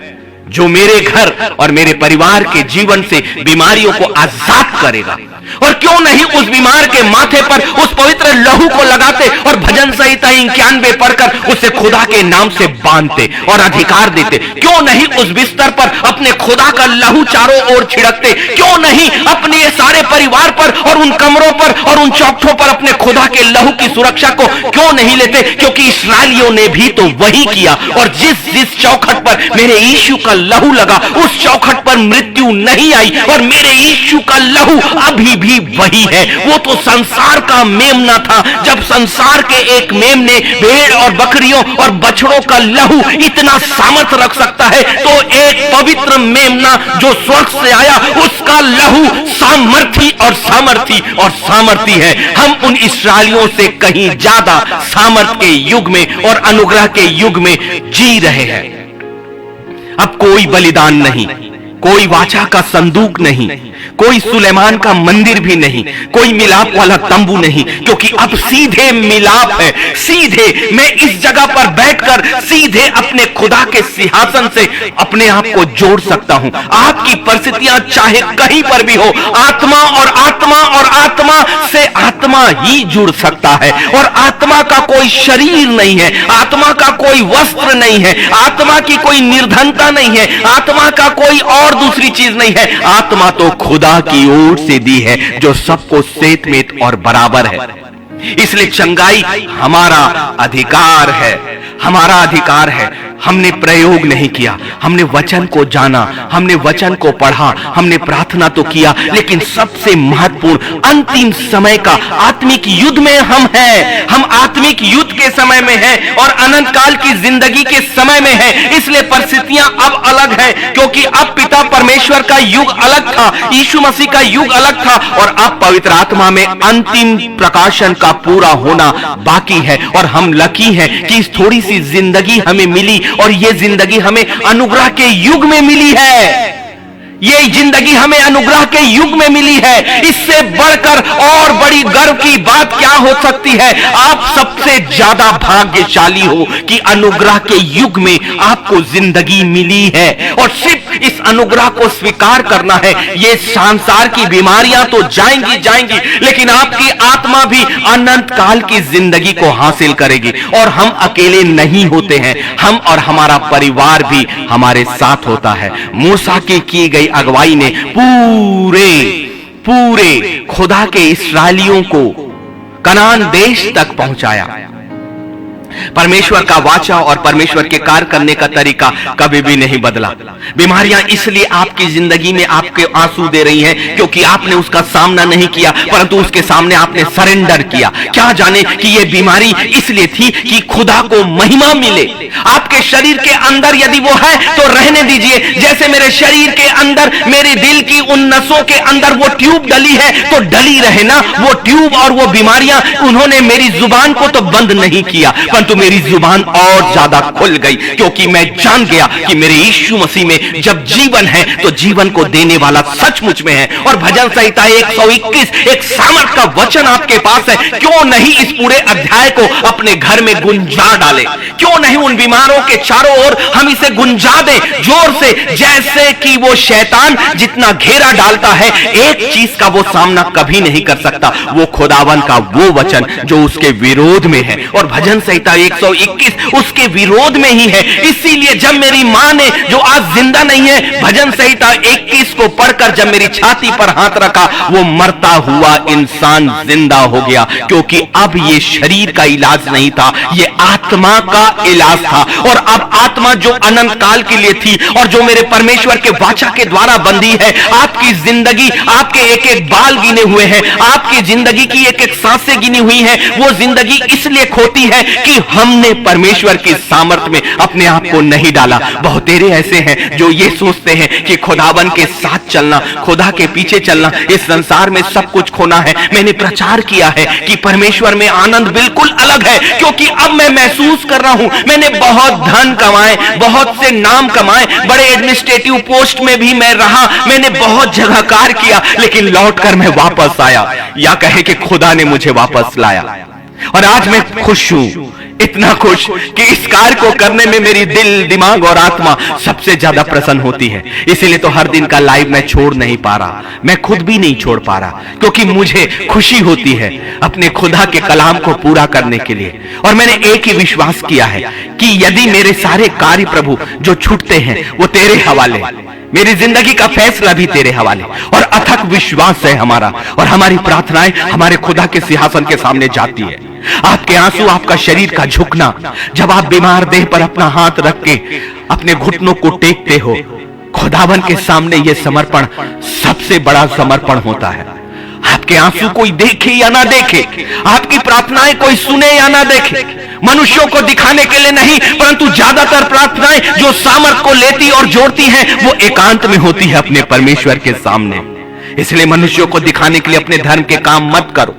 जो मेरे घर और मेरे परिवार के जीवन से बीमारियों को आजाद करेगा। और क्यों नहीं उस बीमार के माथे पर उस पवित्र लहू को लगाते और भजन संहिता 91 पढ़कर उसे खुदा के नाम से बांधते और अधिकार देते। क्यों नहीं उस बिस्तर पर अपने खुदा का लहू चारों ओर छिड़कते। क्यों नहीं अपने सारे परिवार पर और उन कमरों पर और उन चौखटों पर अपने खुदा के लहू की सुरक्षा को क्यों नहीं लेते, क्योंकि इस्राएलियों ने भी तो वही किया। और जिस जिस चौखट पर मेरे यीशु का लहू लगा, उस चौखट पर मृत्यु नहीं आई। और मेरे यीशु का लहू अभी भी वही है। वो तो संसार का मेमना था। जब संसार के एक मेमने भेड़ और बकरियों और बछड़ों का लहू इतना सामर्थ रख सकता है, तो एक पवित्र मेमना जो स्वर्ग से आया, उसका लहू सामर्थी और सामर्थी है। हम उन इस्राएलियों से कहीं ज्यादा सामर्थ के युग में और अनुग्रह के युग में जी रहे हैं। अब कोई बलिदान नहीं, कोई वाचा का संदूक नहीं, कोई सुलेमान का मंदिर भी नहीं, कोई मिलाप वाला तंबू नहीं, क्योंकि अब सीधे मिलाप है। सीधे मैं इस जगह पर बैठकर सीधे अपने खुदा के सिंहासन से अपने आप को जोड़ सकता हूं। आपकी परिस्थितियां चाहे कहीं पर भी हो, आत्मा और आत्मा और आत्मा से आत्मा ही जुड़ सकता है। और आत्मा का कोई शरीर नहीं है, आत्मा का कोई वस्त्र नहीं है, आत्मा की कोई निर्धनता नहीं है, आत्मा का कोई और दूसरी चीज नहीं है। आत्मा तो खुदा की ओर से दी है, जो सबको सेतमेत और बराबर है। इसलिए चंगाई हमारा अधिकार है, हमारा अधिकार है। हमने प्रयोग नहीं किया, हमने वचन को जाना, हमने वचन को पढ़ा, हमने प्रार्थना तो किया, लेकिन सबसे महत्वपूर्ण अंतिम समय का आत्मिक युद्ध में हम हैं। हम आत्मिक युद्ध के समय में हैं और अनंत काल की जिंदगी के समय में हैं। इसलिए परिस्थितियां अब अलग हैं, क्योंकि अब पिता परमेश्वर का युग अलग था, यीशु मसीह का युग अलग था, और अब पवित्र आत्मा में अंतिम प्रकाशन का पूरा होना बाकी है। और हम लकी हैं कि इस थोड़ी सी जिंदगी हमें मिली, और यह जिंदगी हमें अनुग्रह के युग में मिली है। ये जिंदगी हमें अनुग्रह के युग में मिली है। इससे बढ़कर और बड़ी गर्व की बात क्या हो सकती है? आप सबसे ज्यादा भाग्यशाली हो कि अनुग्रह के युग में आपको जिंदगी मिली है, और सिर्फ इस अनुग्रह को स्वीकार करना है। ये संसार की बीमारियां तो जाएंगी, लेकिन आपकी आत्मा भी अनंत काल की जिंदगी को हासिल करेगी। और हम अकेले नहीं होते हैं, हम और हमारा परिवार भी हमारे साथ होता है। मूसा की गई अगुवाई ने पूरे खुदा के इस्राएलियों को कनान देश तक पहुंचाया। परमेश्वर का वाचा और परमेश्वर के कार्य करने का तरीका कभी भी नहीं बदला। बीमारियां इसलिए आपकी जिंदगी में आपके आंसू दे रही हैं, क्योंकि आपने उसका सामना नहीं किया, परंतु उसके सामने आपने सरेंडर किया। क्या जाने कि यह बीमारी इसलिए थी कि खुदा को महिमा मिले। आपके शरीर के अंदर यदि वो है तो रहने दीजिए। जैसे मेरे शरीर के अंदर, मेरे दिल की उन नसों के अंदर वो ट्यूब डली है, तो डली रहे ना। वो ट्यूब और वो बीमारियां, उन्होंने मेरी जुबान को तो बंद नहीं किया, परंतु मेरी जुबान और ज्यादा खुल गई, क्योंकि मैं जान गया कि मेरे यीशु मसीह में जब जीवन है तो जीवन को देने वाला सचमुच में है। और भजन संहिता 121 एक सामर्थ का वचन आपके पास है। क्यों नहीं इस पूरे अध्याय को अपने घर में गुंजा डाले? क्यों नहीं उन बीमारों के चारों ओर हम इसे गुंजा दें जोर से, जैसे कि वो शैतान जितना घेरा डालता है, एक चीज का वो सामना कभी नहीं कर सकता, वो खुदावन का वो वचन जो उसके विरोध में है। और भजन संहिता 121 उसके विरोध में ही है। इसीलिए जब मेरी मां ने, जो आज जिंदा नहीं है, भजन संहिता 21 को पढ़कर जब मेरी छाती पर हाथ रखा, वो मरता हुआ इंसान जिंदा हो गया, क्योंकि अब ये शरीर का इलाज नहीं था, ये आत्मा का इलाज था। और अब आत्मा जो अनंत काल के लिए थी और जो मेरे परमेश्वर के वाचा के द्वारा बंधी है, आपकी जिंदगी, आपके एक एक बाल गिने हुए हैं, आपकी जिंदगी की एक एक सांसें गिनी हुई है। वो जिंदगी इसलिए खोती है कि हमने परमेश्वर की सामर्थ में अपने आप को नहीं डाला। बहुत तेरे ऐसे हैं जो ये सोचते हैं कि खुदावन के साथ चलना, खुदा के पीछे चलना, इस संसार में सब कुछ खोना है। मैंने प्रचार किया है कि परमेश्वर में आनंद बिल्कुल अलग है, क्योंकि अब मैं महसूस कर रहा हूं, मैंने बहुत धन कमाए, बहुत से नाम कमाए, बड़े एडमिनिस्ट्रेटिव पोस्ट में भी मैं रहा, मैंने बहुत जगह कार्य किया, लेकिन लौटकर मैं वापस आया, या कहे कि खुदा ने मुझे वापस लाया। और आज मैं खुश हूं, इतना खुश कि इस कार्य को करने में मेरी दिल, दिमाग और आत्मा सबसे ज्यादा प्रसन्न होती है। इसीलिए तो हर दिन का लाइव मैं छोड़ नहीं पा रहा, मैं खुद भी नहीं छोड़ पा रहा, क्योंकि मुझे खुशी होती है अपने खुदा के कलाम को पूरा करने के लिए। और मैंने एक ही विश्वास किया है कि यदि मेरे सारे कार्य प्रभु जो छूटते हैं वो तेरे हवाले, मेरी जिंदगी का फैसला भी तेरे हवाले, और अथक विश्वास है हमारा, और हमारी प्रार्थनाएं हमारे खुदा के सिंहासन के सामने जाती है। आपके आंसू, आपका शरीर का झुकना, जब आप बीमार देह पर अपना हाथ रख के अपने घुटनों को टेकते हो, खुदावन के सामने यह समर्पण सबसे बड़ा समर्पण होता है। आपके आंसू कोई देखे या ना देखे, आपकी प्रार्थनाएं कोई सुने या ना देखे, मनुष्यों को दिखाने के लिए नहीं, परंतु ज्यादातर प्रार्थनाएं जो सामर्थ को लेती और जोड़ती हैं, वो एकांत में होती है अपने परमेश्वर के सामने। इसलिए मनुष्यों को दिखाने के लिए अपने धर्म के काम मत करो,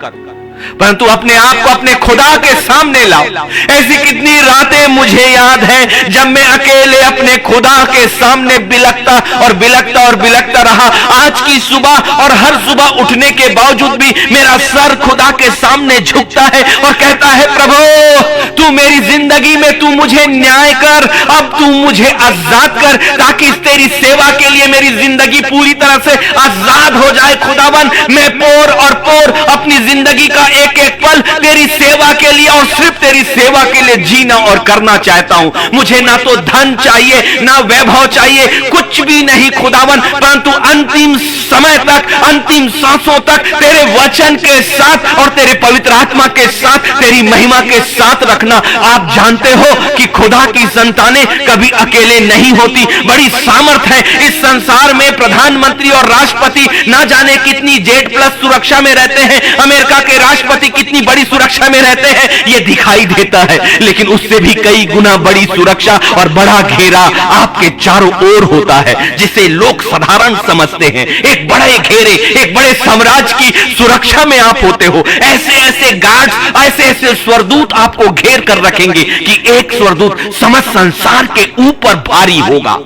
परंतु अपने आप को अपने खुदा के सामने लाओ। ऐसी कितनी रातें मुझे याद है जब मैं अकेले अपने खुदा के सामने बिलखता और बिलखता और बिलखता रहा। आज की सुबह और हर सुबह उठने के बावजूद भी मेरा सर खुदा के सामने झुकता है और कहता है, प्रभु तू मेरी जिंदगी में तू मुझे न्याय कर, अब तू मुझे आजाद कर, ताकि तेरी सेवा के लिए मेरी जिंदगी पूरी तरह से आजाद हो जाए। खुदावन, मैं पोर और पोर अपनी जिंदगी का एक एक पल तेरी सेवा के लिए और सिर्फ तेरी सेवा के लिए जीना और करना चाहता हूं। मुझे ना तो धन चाहिए, ना वैभव चाहिए, कुछ भी नहीं खुदावन, परंतु अंतिम समय तक, अंतिम सांसों तक तेरे वचन के साथ और तेरे पवित्र आत्मा के साथ, तेरी महिमा के साथ रखना। आप जानते हो कि खुदा की संतानें कभी अकेले नहीं होती। बड़ी सामर्थ है इस संसार में। प्रधानमंत्री और राष्ट्रपति ना जाने कितनी Z+ सुरक्षा में रहते हैं, अमेरिका के राष्ट्रपति कितनी बड़ी सुरक्षा में रहते हैं, यह दिखाई देता है, लेकिन उससे भी कई गुना बड़ी सुरक्षा और बड़ा घेरा आपके चारों ओर होता है, जिसे लोग साधारण समझते हैं। एक बड़े घेरे, एक बड़े साम्राज्य की सुरक्षा में आप होते हो। ऐसे ऐसे गार्ड्स, ऐसे ऐसे स्वरदूत आपको घेर कर रखेंगे कि एक स्वरदूत समस्त संसार के ऊपर भारी होगा।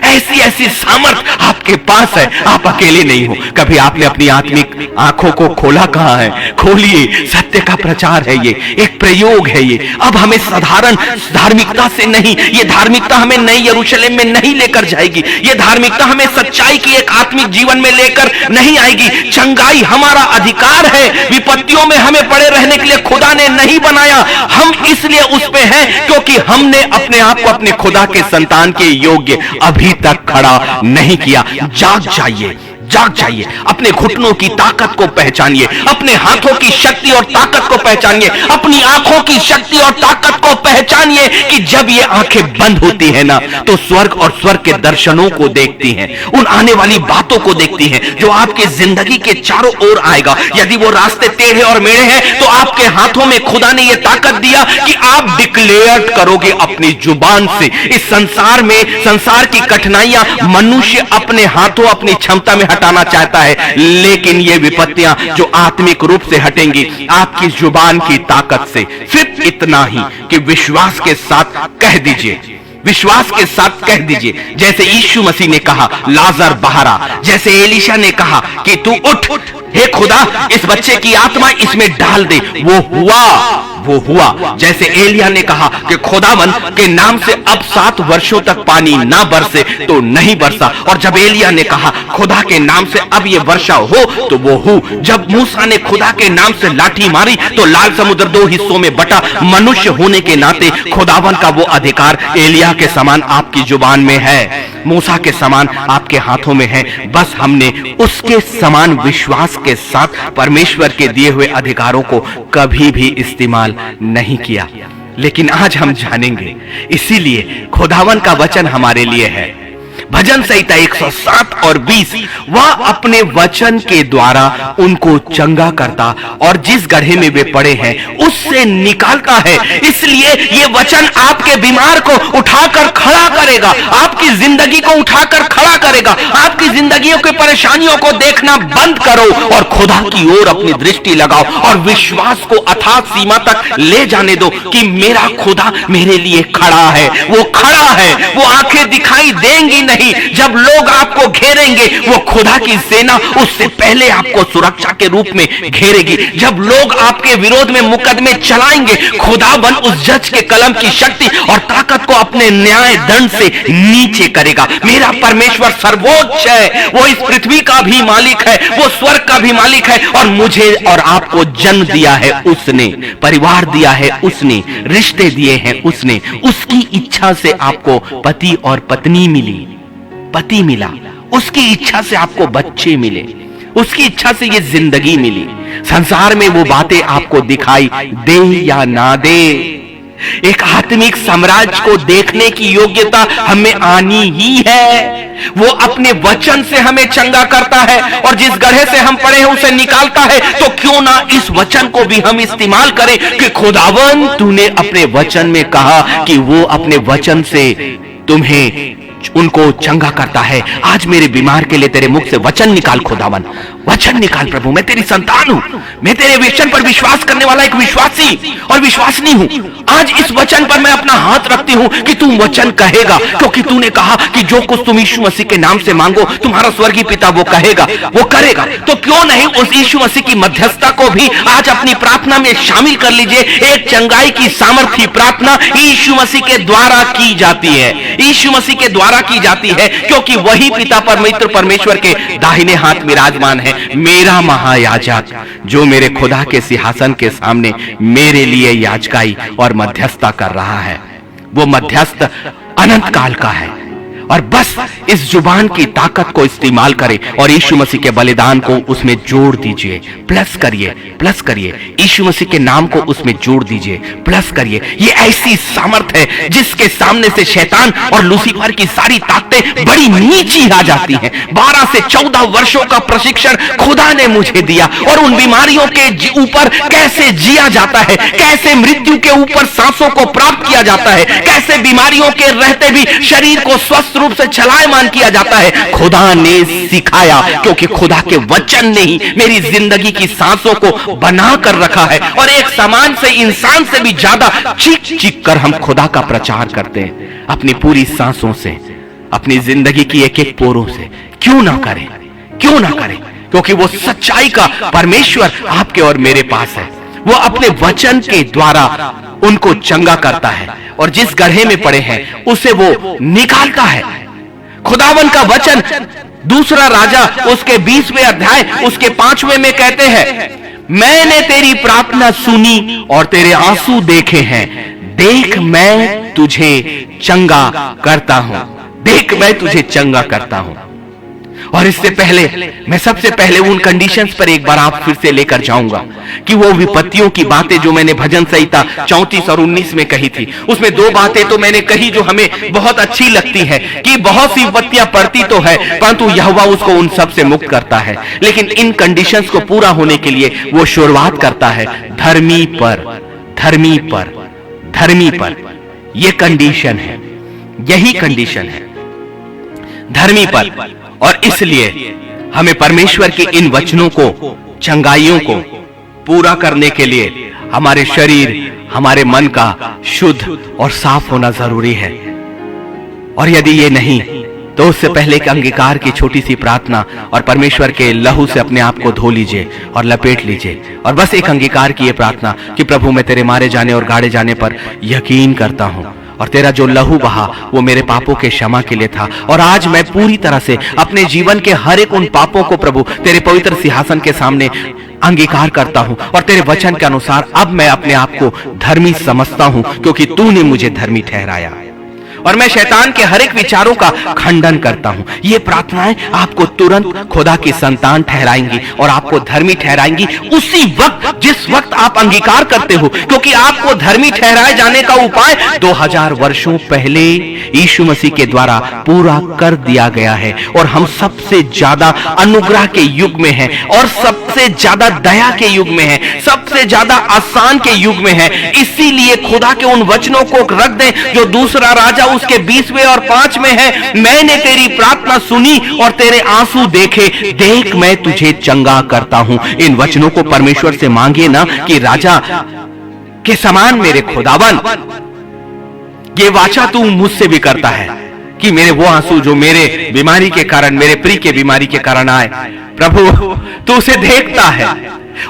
ऐसी ऐसी सामर्थ आपके पास है, आप अकेले नहीं हो। कभी आपने अपनी आत्मिक आंखों को खोला कहां है? खोलिए, सत्य का प्रचार है, ये एक प्रयोग है। ये अब हमें साधारण धार्मिकता से नहीं, ये धार्मिकता हमें नई यरूशलेम में नहीं लेकर जाएगी, ये धार्मिकता हमें सच्चाई की एक आत्मिक जीवन में लेकर नहीं आएगी। चंगाई हमारा अधिकार है, विपत्तियों में हमें पड़े रहने के लिए खुदा ने नहीं बनाया। हम इसलिए उस पे हैं क्योंकि हमने अपने आप को अपने खुदा के संतान के योग्य अभी तक खड़ा नहीं किया। जाग जाइए, जाग जाइए, अपने घुटनों की ताकत को पहचानिए, अपने हाथों की शक्ति और ताकत को पहचानिए, अपनी आंखों की शक्ति और ताकत को पहचानिए कि जब ये आंखें बंद होती है ना, तो स्वर्ग और स्वर्ग के दर्शनों को देखती हैं, उन आने वाली बातों को देखती हैं जो आपकी जिंदगी के चारों ओर आएगा। यदि वो रास्ते टेढ़े और मेढ़े हैं, तो आपके हाथों में खुदा ने ये ताकत दिया कि आप डिक्लेयर करोगे अपनी जुबान से। इस संसार में, संसार की कठिनाइयां मनुष्य अपने हाथों, अपनी क्षमता में हटाना चाहता है, लेकिन ये विपत्तियां जो आत्मिक रूप से हटेंगी आपकी जुबान की ताकत से। सिर्फ इतना ही कि विश्वास के साथ कह दीजिए, विश्वास के साथ कह दीजिए, जैसे यीशु मसीह ने कहा, लाजर बाहर आ, जैसे एलीशा ने कहा कि तू उठ, हे खुदा इस बच्चे की आत्मा इसमें डाल दे। वो हुआ, वो हुआ। जैसे एलिया ने कहा कि खुदावन के नाम से अब 7 वर्षों तक पानी ना बरसे, तो नहीं बरसा। और जब एलिया ने कहा खुदा के नाम से अब ये वर्षा हो, तो वो हो। जब मूसा ने खुदा के नाम से लाठी मारी, तो लाल समुद्र 2 हिस्सों में बटा। मनुष्य होने के नाते खुदावन का वो अधिकार एलिया के समान आपकी जुबान में है, मूसा के समान आपके हाथों में है। बस हमने उसके समान विश्वास के साथ परमेश्वर के दिए हुए अधिकारों को कभी भी इस्तेमाल नहीं किया। लेकिन आज हम जानेंगे, इसीलिए खुदावन का वचन हमारे लिए है। भजन संहिता 107 और 20, वह अपने वचन के द्वारा उनको चंगा करता और जिस गड्ढे में वे पड़े हैं उससे निकालता है। इसलिए ये वचन आपके बीमार को उठाकर खड़ा करेगा, आपकी जिंदगी को उठाकर खड़ा करेगा। आपकी जिंदगियों की परेशानियों को देखना बंद करो और खुदा की ओर अपनी दृष्टि लगाओ और विश्वास को अथाह सीमा तक ले जाने दो कि मेरा खुदा मेरे लिए खड़ा है। वो खड़ा है, वो आंखें दिखाई देंगी नहीं। जब लोग आपको घेरेंगे, वो खुदा की सेना उससे पहले आपको सुरक्षा के रूप में घेरेगी। जब लोग आपके विरोध में मुकदमे चलाएंगे, खुदावन उस जज के कलम की शक्ति और ताकत को अपने न्याय दंड से नीचे करेगा। मेरा परमेश्वर सर्वोच्च है, वो इस पृथ्वी का भी मालिक है, वो स्वर्ग का भी मालिक है। और मुझे और आपको जन्म दिया है उसने, परिवार दिया है उसने, रिश्ते दिए हैं उसने। उसकी इच्छा से आपको पति और पत्नी मिली, पति मिला, उसकी इच्छा से आपको बच्चे मिले। उसकी इच्छा से ये जिंदगी मिली। संसार में वो बातें आपको दिखाई दे या ना दे, एक आत्मिक साम्राज्य को देखने की योग्यता हमें आनी ही है। वो अपने वचन से हमें चंगा करता है, और जिस गड्ढे से हम पड़े हैं उसे निकालता है। तो क्यों ना इस वचन को भी हम इस्तेमाल करें कि खुदावन तूने अपने वचन में कहा कि वो अपने वचन से तुम्हें उनको चंगा करता है। आज मेरे बीमार के लिए तेरे मुख से वचन निकाल खुदावन, वचन निकाल प्रभु। मैं तेरी संतान हूं, मैं तेरे वचन पर विश्वास करने वाला एक विश्वासी और विश्वासनी हूं। आज इस वचन पर मैं अपना हाथ रखती हूं कि तू वचन कहेगा, क्योंकि तूने कहा कि जो कुछ तुम यीशु मसीह के नाम से मांगो तुम्हारा स्वर्गीय पिता वो कहेगा, वो करेगा। तो क्यों नहीं उस यीशु मसीह की मध्यस्थता को भी आज अपनी प्रार्थना में शामिल कर लीजिए। एक चंगाई की सामर्थी प्रार्थना यीशु मसीह के द्वारा की जाती है, यीशु मसीह के द्वारा की जाती है, क्योंकि वही पिता परमेश्वर परमेश्वर के दाहिने हाथ विराजमान है। मेरा महायाजक जो मेरे खुदा के सिंहासन के सामने मेरे लिए याजकाई और मध्यस्थता कर रहा है, वो मध्यस्थ अनंत काल का है। और बस इस जुबान की ताकत को इस्तेमाल करें और यीशु मसीह के बलिदान को उसमें जोड़ दीजिए, प्लस करिए यीशु मसीह के नाम को उसमें जोड़ दीजिए, प्लस करिए। ये ऐसी सामर्थ है जिसके सामने से शैतान और लूसीफर की सारी ताकतें बड़ी नीची आ जाती हैं। 12 से 14 वर्षों का प्रशिक्षण खुदा ने मुझे दिया, और उन बीमारियों के ऊपर कैसे जिया जाता है, कैसे मृत्यु के ऊपर सांसों को प्राप्त किया जाता है, कैसे बीमारियों के रहते भी शरीर को स्वस्थ रूप से चलायमान किया जाता है, खुदा ने सिखाया। क्योंकि खुदा के वचन ने ही मेरी जिंदगी की सांसों को बना कर रखा है। और एक समान से इंसान से भी ज्यादा चीख चीख कर हम खुदा का प्रचार करते हैं, अपनी पूरी सांसों से, अपनी जिंदगी की एक एक पोरों से। क्यों ना करें, क्यों ना करें, क्योंकि वो सच्चाई का परमेश्वर आपके और मेरे पास है। वो अपने वचन के द्वारा उनको चंगा करता है, और जिस गड्ढे में पड़े हैं उसे वो निकालता है। खुदावन का वचन दूसरा राजा उसके 20वें अध्याय उसके 5वें में कहते हैं, मैंने तेरी प्रार्थना सुनी और तेरे आंसू देखे हैं, देख मैं तुझे चंगा करता हूं, देख मैं तुझे चंगा करता हूं। और इससे पहले मैं सबसे पहले उन कंडीशंस पर एक बार आप फिर से लेकर जाऊंगा कि वो विपत्तियों की बातें जो मैंने भजन संहिता 34 और 19 में कही थी, उसमें 2 बातें तो मैंने कही जो हमें बहुत अच्छी लगती है कि बहुत सी विपत्तियां पड़ती तो है, परंतु यहोवा उसको उन सब से मुक्त करता है। लेकिन इन कंडीशंस को पूरा होने के लिए वो शुरुआत करता है धर्मी पर, धर्मी पर, धर्मी पर। ये कंडीशन है, यही कंडीशन है, धर्मी पर। और इसलिए हमें परमेश्वर के इन वचनों को, चंगाइयों को पूरा करने के लिए हमारे शरीर, हमारे मन का शुद्ध और साफ होना जरूरी है। और यदि ये नहीं तो उससे पहले एक अंगीकार की छोटी सी प्रार्थना और परमेश्वर के लहू से अपने आप को धो लीजिए और लपेट लीजिए, और बस एक अंगीकार की ये प्रार्थना कि प्रभु मैं तेरे मारे जाने और गाड़े जाने पर यकीन करता हूं, और तेरा जो लहू बहा वो मेरे पापों के क्षमा के लिए था। और आज मैं पूरी तरह से अपने जीवन के हर एक उन पापों को प्रभु तेरे पवित्र सिंहासन के सामने अंगीकार करता हूं, और तेरे वचन के अनुसार अब मैं अपने आप को धर्मी समझता हूं, क्योंकि तूने मुझे धर्मी ठहराया। और मैं शैतान के हर एक विचारों का खंडन करता हूं। ये प्रार्थनाएं आपको तुरंत खुदा की संतान ठहराएंगी और आपको धर्मी ठहराएंगी उसी वक्त जिस वक्त आप अंगीकार करते हो, क्योंकि आपको धर्मी ठहराए जाने का उपाय 2000 वर्षों पहले यीशु मसीह के द्वारा पूरा कर दिया गया है। और हम सबसे ज्यादा अनुग्रह के युग में हैं, और सबसे ज्यादा दया के युग में हैं, सबसे ज्यादा आसान के युग में हैं। इसीलिए खुदा के उन वचनों को रख दें जो दूसरा राजा उसके 20वें और 5वें है, मैंने तेरी प्रार्थना सुनी और तेरे आंसू देखे, देख मैं तुझे चंगा करता हूं। इन वचनों को परमेश्वर से मांगिए ना कि राजा के समान मेरे खुदावन, ये वाचा तू मुझसे भी करता है कि मेरे वो आंसू जो मेरे बीमारी के कारण, मेरे प्रिय के बीमारी के कारण आए, प्रभु तू उसे देखता है,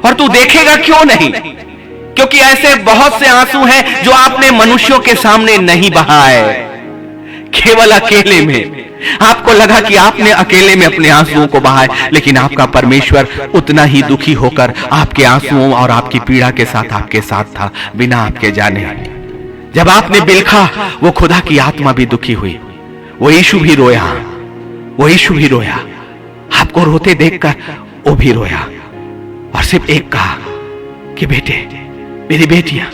और तू देखेगा क्यों नहीं, क्योंकि ऐसे बहुत से आंसू हैं जो आपने मनुष्यों के सामने नहीं बहाए, केवल अकेले में आपको लगा कि आपने अकेले में अपने आंसुओं को बहाए, लेकिन आपका परमेश्वर उतना ही दुखी होकर आपके आंसुओं और आपकी पीड़ा के साथ आपके साथ था, बिना आपके जाने। जब आपने बिलखा, वो खुदा की आत्मा भी दुखी हुई, वो यीशु भी रोया, वो यीशु भी रोया। आपको रोते देखकर वो भी रोया और सिर्फ एक कहा कि बेटे, मेरी बेटियां,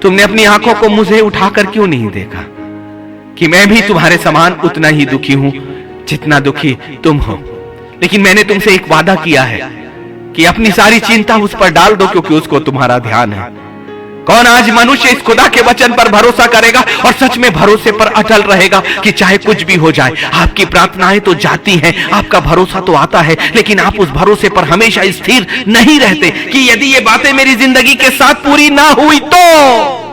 तुमने अपनी आंखों को मुझे उठाकर क्यों नहीं देखा कि मैं भी तुम्हारे समान उतना ही दुखी हूं जितना दुखी तुम हो। लेकिन मैंने तुमसे एक वादा किया है कि अपनी सारी चिंता उस पर डाल दो, क्योंकि उसको तुम्हारा ध्यान है। कौन आज मनुष्य इस खुदा के वचन पर भरोसा करेगा और सच में भरोसे पर अटल रहेगा कि चाहे कुछ भी हो जाए? आपकी प्रार्थनाएं तो जाती हैं, आपका भरोसा तो आता है, लेकिन आप उस भरोसे पर हमेशा स्थिर नहीं रहते कि यदि ये बातें मेरी जिंदगी के साथ पूरी ना हुई तो।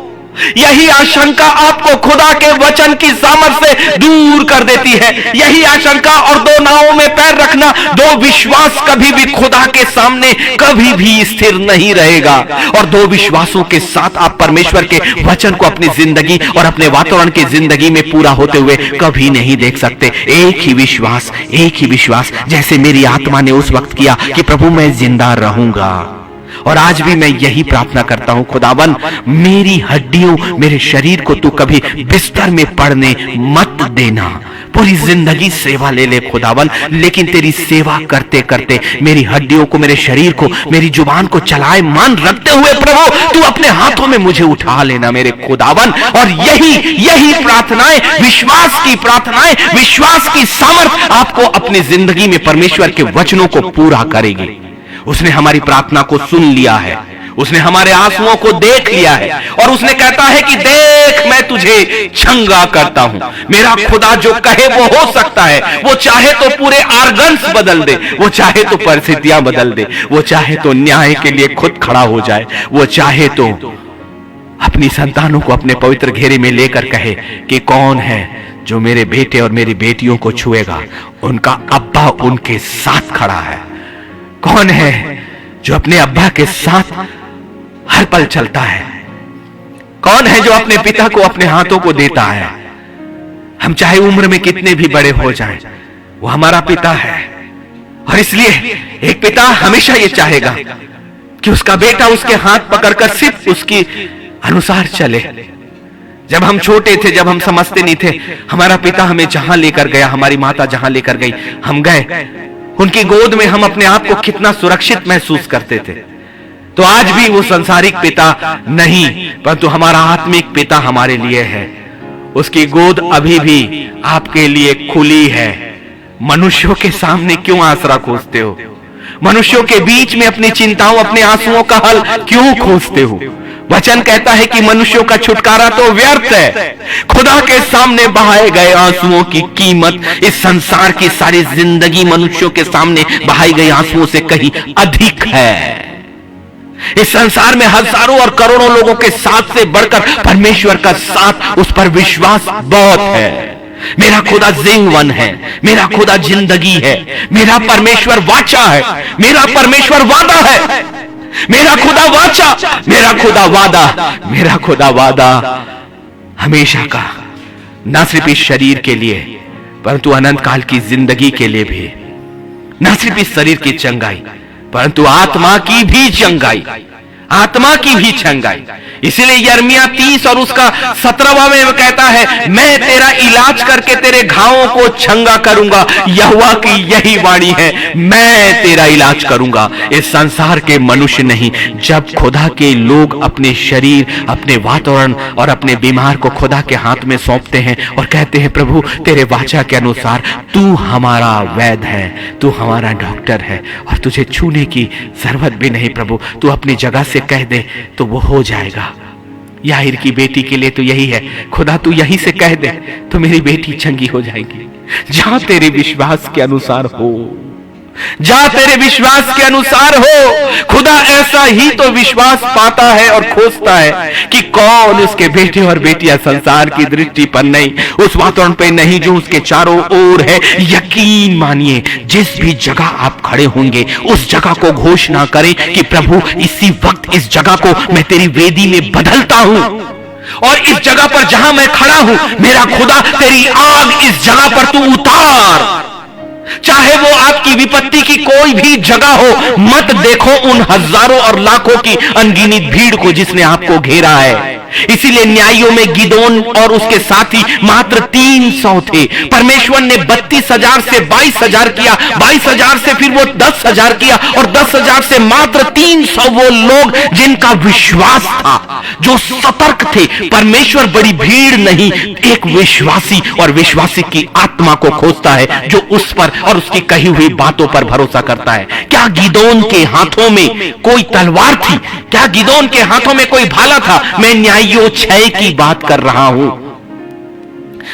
यही आशंका आपको खुदा के वचन की सामर्थ्य से दूर कर देती है। यही आशंका और दो नावों में पैर रखना, दो विश्वास कभी भी खुदा के सामने कभी भी स्थिर नहीं रहेगा। और दो विश्वासों के साथ आप परमेश्वर के वचन को अपनी जिंदगी और अपने वातावरण की जिंदगी में पूरा होते हुए कभी नहीं देख सकते। एक ही विश्वास जैसे मेरी आत्मा ने उस वक्त किया कि प्रभु मैं जिंदा रहूंगा। और आज भी मैं यही प्रार्थना करता हूं, खुदावन मेरी हड्डियों, मेरे शरीर को तू कभी बिस्तर में पड़ने मत देना। पूरी जिंदगी सेवा ले ले खुदावन, लेकिन तेरी सेवा करते करते मेरी हड्डियों को, मेरे शरीर को, मेरी जुबान को चलाए मान रखते हुए प्रभु तू अपने हाथों में मुझे उठा लेना मेरे खुदावन। और यही प्रार्थनाएं, विश्वास की प्रार्थनाएं, विश्वास की सामर्थ आपको अपनी जिंदगी में परमेश्वर के वचनों को पूरा करेगी। उसने हमारी प्रार्थना को सुन लिया है, उसने हमारे आंसुओं को देख लिया है और उसने कहता है कि देख मैं तुझे चंगा करता हूं। मेरा खुदा जो कहे वो हो सकता है। वो चाहे तो पूरे आर्गन्स बदल दे, वो चाहे तो परिस्थितियां बदल दे, वो चाहे तो न्याय के लिए खुद खड़ा हो जाए, वो चाहे तो अपनी संतानों को अपने पवित्र घेरे में लेकर कहे कि कौन है जो मेरे बेटे और मेरी बेटियों को छुएगा, उनका अब्बा उनके साथ खड़ा है। कौन है जो अपने अब्बा के साथ हर पल चलता है? कौन है जो अपने पिता को अपने हाथों को देता है? हम चाहे उम्र में कितने भी बड़े हो जाएं, वो हमारा पिता है। और इसलिए एक पिता हमेशा ये चाहेगा कि उसका बेटा उसके हाथ पकड़कर सिर्फ उसकी अनुसार चले। जब हम छोटे थे, जब हम समझते नहीं थे, हमारा पिता हमें जहां लेकर गया, हमारी माता जहां लेकर गई, हम गए। उनकी गोद में हम अपने आप को कितना सुरक्षित महसूस करते थे। तो आज भी वो संसारिक पिता नहीं, परंतु हमारा आत्मिक पिता हमारे लिए है। उसकी गोद अभी भी आपके लिए खुली है। मनुष्यों के सामने क्यों आसरा खोजते हो? मनुष्यों के बीच में अपनी चिंताओं, अपने आंसुओं का हल क्यों खोजते हो? वचन कहता है कि मनुष्यों का छुटकारा तो व्यर्थ है। खुदा के सामने बहाए गए आंसुओं की कीमत इस संसार की सारी जिंदगी मनुष्यों के सामने बहाई गई आंसुओं से कहीं अधिक है। इस संसार में हजारों और करोड़ों लोगों के साथ से बढ़कर परमेश्वर का साथ, उस पर विश्वास बहुत है। मेरा खुदा जिंदवन है, मेरा खुदा जिंदगी है, मेरा परमेश्वर वाचा है, मेरा परमेश्वर वादा है, मेरा खुदा वाचा, मेरा खुदा वादा, मेरा खुदा वादा हमेशा का, न सिर्फ इस शरीर के लिए परंतु अनंत काल की जिंदगी के लिए भी। न सिर्फ इस शरीर की चंगाई परंतु आत्मा की भी चंगाई, आत्मा की भी चंगाई। इसलिए यिर्मयाह 30 और उसका 17वां में कहता है, मैं तेरा इलाज करके तेरे घावों को चंगा करूंगा। यहोवा की यही वाणी है, मैं तेरा इलाज करूंगा। इस संसार के मनुष्य नहीं, जब खुदा के लोग अपने शरीर, अपने वातावरण और अपने बीमार को खुदा के हाथ में सौंपते हैं और कहते हैं प्रभु तेरे वाचा के अनुसार तू हमारा वैद्य है, तू हमारा डॉक्टर है और तुझे छूने की जरूरत भी नहीं प्रभु, तू अपनी जगह से कह दे तो वो हो जाएगा। याहिर की बेटी के लिए तो यही है, खुदा तू यहीं से कह दे तो मेरी बेटी चंगी हो जाएगी। जहां तेरे विश्वास के अनुसार हो, जहां तेरे विश्वास के अनुसार हो। खुदा ऐसा ही तो विश्वास पाता है और खोजता है कि कौन उसके बेटे और बेटियां संसार की दृष्टि पर नहीं, उस वातावरण पे नहीं जो उसके चारों ओर है। यकीन मानिए जिस भी जगह आप खड़े होंगे उस जगह को घोषणा करें कि प्रभु इसी वक्त इस जगह को मैं तेरी वेदी में बदलता हूं और इस जगह पर जहां मैं खड़ा हूं मेरा खुदा तेरी आग इस जगह पर तू उतार। चाहे वो आपकी विपत्ति की कोई भी जगह हो, मत देखो उन हजारों और लाखों की अनगिनत भीड़ को जिसने आपको घेरा है। इसीलिए न्यायियों में गिदोन और उसके साथी मात्र 300 थे। परमेश्वर ने 32,000 से 22,000 किया, 22,000 से फिर वो 10,000 किया, और 10,000 से मात्र 300 वो लोग जिनका विश्वास था, जो सतर्क थे। परमेश्वर बड़ी भीड़ नहीं, एक विश्वासी और विश्वासी की आत्मा को खोजता है जो उस पर और उसकी कही हुई बातों पर भरोसा करता है। क्या गिदोन के हाथों में कोई तलवार थी? क्या गिदोन के हाथों में कोई भाला था? मैं न्यायियों 6 की बात कर रहा हूं।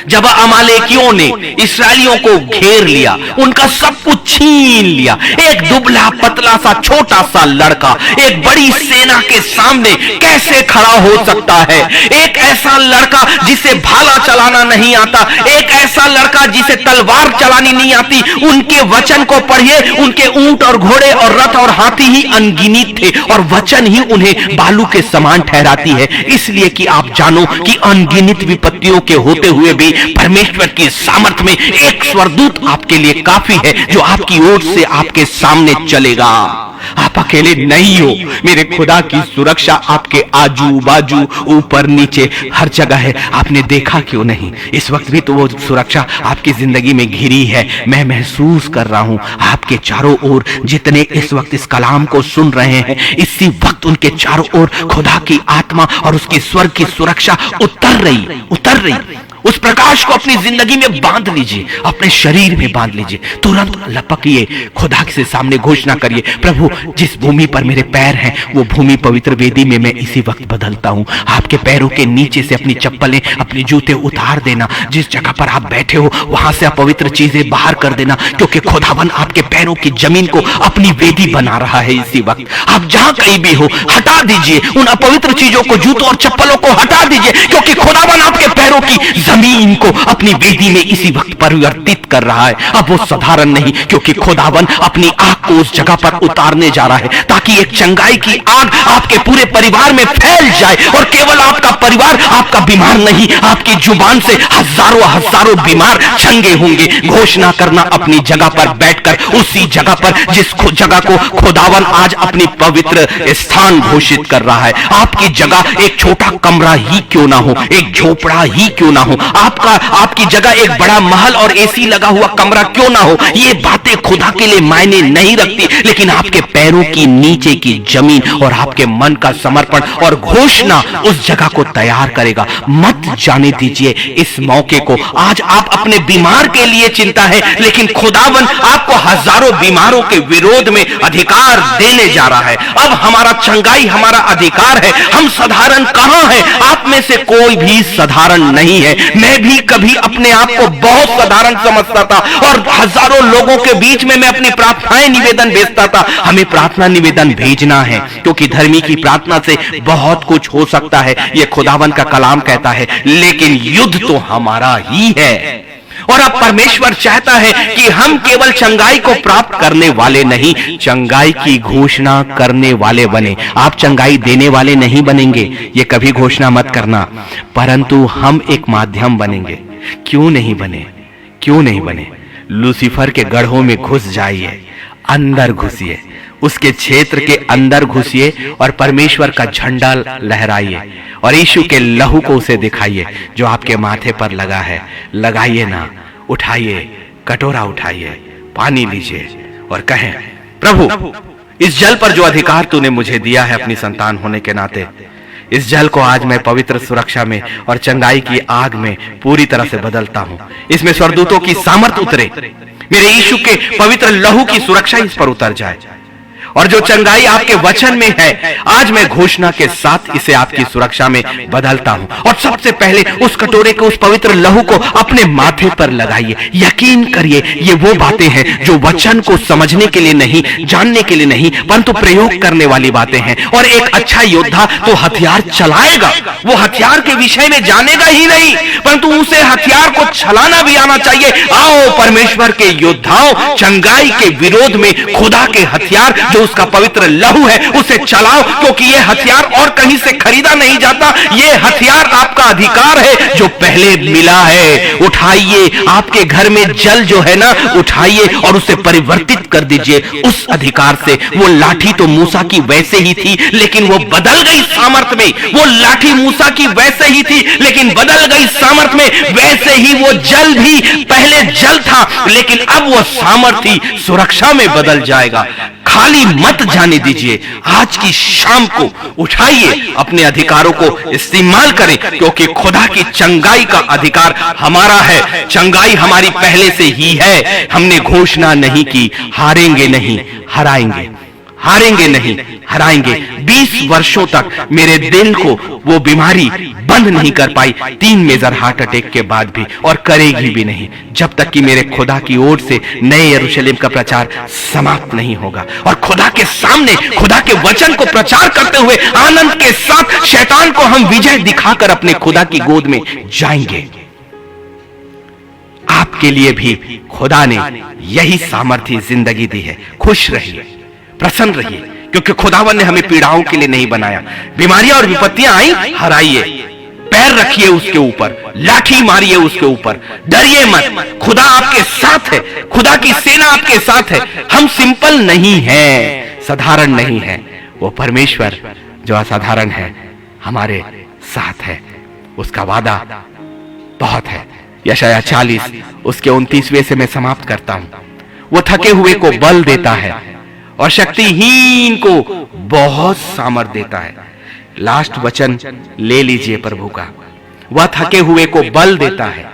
जब अमालेकियों ने इस्राएलियों को घेर लिया, उनका सब कुछ छीन लिया, एक दुबला पतला सा छोटा सा लड़का एक बड़ी सेना के सामने कैसे खड़ा हो सकता है? एक ऐसा लड़का जिसे भाला चलाना नहीं आता, एक ऐसा लड़का जिसे तलवार चलानी नहीं आती। उनके वचन को पढ़िए, उनके ऊंट और घोड़े और रथ और हाथी ही अनगिनत थे, और वचन ही उन्हें बालू के समान ठहराती है। इसलिए कि आप जानो कि अनगिनत विपत्तियों के होते हुए भी परमेश्वर की सामर्थ में एक स्वर्गदूत आपके लिए काफी है, जो आपकी ओर से आपके सामने चलेगा। आप अकेले नहीं हो। मेरे खुदा की सुरक्षा आपके आजू बाजू ऊपर नीचे हर जगह है। आपने देखा क्यों नहीं? इस वक्त भी तो वो सुरक्षा आपकी जिंदगी में घिरी है। मैं महसूस कर रहा हूं आपके चारों ओर जितने इस वक्त इस कलाम को सुन रहे हैं, इसी वक्त उनके चारों ओर खुदा की आत्मा और उसकी स्वर्ग की सुरक्षा उतर रही। उस प्रकाश को अपनी जिंदगी में बांध लीजिए, अपने शरीर में बांध लीजिए। तुरंत लपकिए, खुदा के सामने घोषणा करिए, प्रभु जिस भूमि पर मेरे पैर हैं वो भूमि पवित्र वेदी में मैं इसी वक्त बदलता हूं। आपके पैरों के नीचे से अपनी चप्पलें, अपने जूते उतार देना। जिस जगह पर आप बैठे हो वहां से अपवित्र चीजें बाहर कर देना, क्योंकि खुदावन आपके पैरों की जमीन को अपनी वेदी बना रहा है। इसी वक्त आप जहां कहीं भी हो, हटा दीजिए उन अपवित्र चीजों को, जूतों और चप्पलों को हटा दीजिए, क्योंकि खुदावन आपके पैरों की जमीन को अपनी वेदी में इसी वक्त परिवर्तित कर रहा है। अब वो साधारण नहीं, क्योंकि खुदावन अपनी आग को उस जगह पर उतारने जा रहा है, ताकि एक चंगाई की आग आपके पूरे परिवार में फैल जाए। और केवल आपका परिवार, आपका बीमार नहीं, आपकी जुबान से हजारों बीमार चंगे होंगे। घोषणा करना अपनी जगह पर बैठकर, उसी जगह पर जिस जगह को खुदावन आज अपनी पवित्र स्थान घोषित कर रहा है। आपकी जगह एक छोटा कमरा ही क्यों ना हो, एक झोपड़ा ही क्यों ना हो, आपकी जगह एक बड़ा महल और एसी लगा हुआ कमरा क्यों ना हो, ये बातें खुदा के लिए मायने नहीं रखती, लेकिन आपके पैरों की नीचे की जमीन और आपके मन का समर्पण और घोषणा उस जगह को तैयार करेगा। मत जाने दीजिए इस मौके को। आज आप अपने बीमार के लिए चिंता है, लेकिन खुदावन आपको हजारों बीमारों के विरोध में अधिकार देने जा रहा है। अब हमारा चंगाई हमारा अधिकार है। हम साधारण कहां हैं? आप में से कोई भी साधारण नहीं है। मैं भी कभी अपने आप को बहुत साधारण समझता था, और हजारों लोगों के बीच में मैं अपनी प्रार्थनाएं निवेदन भेजता था। हमें प्रार्थना निवेदन भेजना है, क्योंकि धर्मी की प्रार्थना से बहुत कुछ हो सकता है, यह खुदावन का कलाम कहता है। लेकिन युद्ध तो हमारा ही है। और अब परमेश्वर चाहता है कि हम केवल चंगाई को प्राप्त करने वाले नहीं, चंगाई की घोषणा करने वाले बने। आप चंगाई देने वाले नहीं बनेंगे, ये कभी घोषणा मत करना, परंतु हम एक माध्यम बनेंगे। क्यों नहीं बने? लूसीफर के गढ़ों में घुस जाइए, अंदर घुसिए, उसके क्षेत्र के अंदर घुसिए और परमेश्वर का झंडा लहराइए और यीशु के लहू को उसे दिखाइए जो आपके माथे पर लगा है। लगाइए ना, उठाइए, कटोरा उठाइए, पानी लीजिए और कहें, प्रभु इस जल पर जो अधिकार तूने मुझे दिया है अपनी संतान होने के नाते, इस जल को आज मैं पवित्र सुरक्षा में और चंगाई की आग में पूरी तरह से बदलता हूं। इसमें स्वर्गदूतों की सामर्थ उतरे, मेरे यीशु के पवित्र लहू की सुरक्षा इस पर उतर जाए, और जो चंगाई आपके वचन में है आज मैं घोषणा के साथ इसे आपकी सुरक्षा में बदलता हूं। और सबसे पहले उस कटोरे को, उस पवित्र लहू को अपने माथे पर लगाइए। यकीन करिए ये वो बातें हैं जो वचन को समझने के लिए नहीं, जानने के लिए नहीं, परंतु प्रयोग करने वाली बातें हैं। और एक अच्छा योद्धा तो हथियार चलाएगा, वो हथियार के विषय में जानेगा ही नहीं, परंतु उसे हथियार को चलाना भी आना चाहिए। आओ परमेश्वर के योद्धाओं, चंगाई के विरोध में खुदा के हथियार जो जो उसका पवित्र लहू है उसे चलाओ, क्योंकि ये हथियार और कहीं से खरीदा नहीं जाता। ये हथियार आपका अधिकार है जो पहले मिला है। उठाइए, आपके घर में जल जो है ना, उठाइए और उसे परिवर्तित कर दीजिए उस अधिकार से। वो लाठी तो मूसा की वैसे ही थी, लेकिन वो बदल गई सामर्थ में। वो लाठी मूसा की वैसे ही थी, लेकिन बदल गई सामर्थ में। वैसे ही वो जल भी पहले जल था, लेकिन अब वो सामर्थी सुरक्षा में बदल जाएगा। खाली मत जाने दीजिए। आज की शाम को उठाइए, अपने अधिकारों को इस्तेमाल करें, क्योंकि खुदा की चंगाई का अधिकार हमारा है। चंगाई हमारी पहले से ही है। हमने घोषणा नहीं की, हारेंगे नहीं हराएंगे, हारेंगे नहीं हराएंगे। 20 वर्षों तक मेरे दिल को वो बीमारी बंद नहीं कर पाई, 3 मेजर हार्ट अटैक के बाद भी, और करेगी भी नहीं जब तक कि मेरे खुदा की ओर से नए यरूशलेम का प्रचार समाप्त नहीं होगा। और खुदा के सामने खुदा के वचन को प्रचार करते हुए आनंद के साथ शैतान को हम विजय दिखाकर अपने खुदा की गोद में जाएंगे। आपके लिए भी खुदा ने यही सामर्थ्य जिंदगी दी है। खुश रहिए, प्रसन्न रहिए, क्योंकि खुदावन ने हमें पीड़ाओं के लिए नहीं बनाया। बीमारियां और विपत्तियां आई, हराइए, पैर रखिए उसके ऊपर, लाठी मारिए उसके ऊपर, डरिए मत। खुदा आपके साथ है, खुदा की सेना आपके साथ है। हम सिंपल नहीं हैं, साधारण नहीं है। वो परमेश्वर जो असाधारण है हमारे साथ है। उसका वादा बहुत है। यशायाह 40 उसके 29वें से मैं समाप्त करता हूं। वो थके हुए को बल देता है और शक्तिहीन को बहुत सामर्थ देता है। लास्ट वचन ले लीजिए प्रभु का। वह थके हुए को बल देता है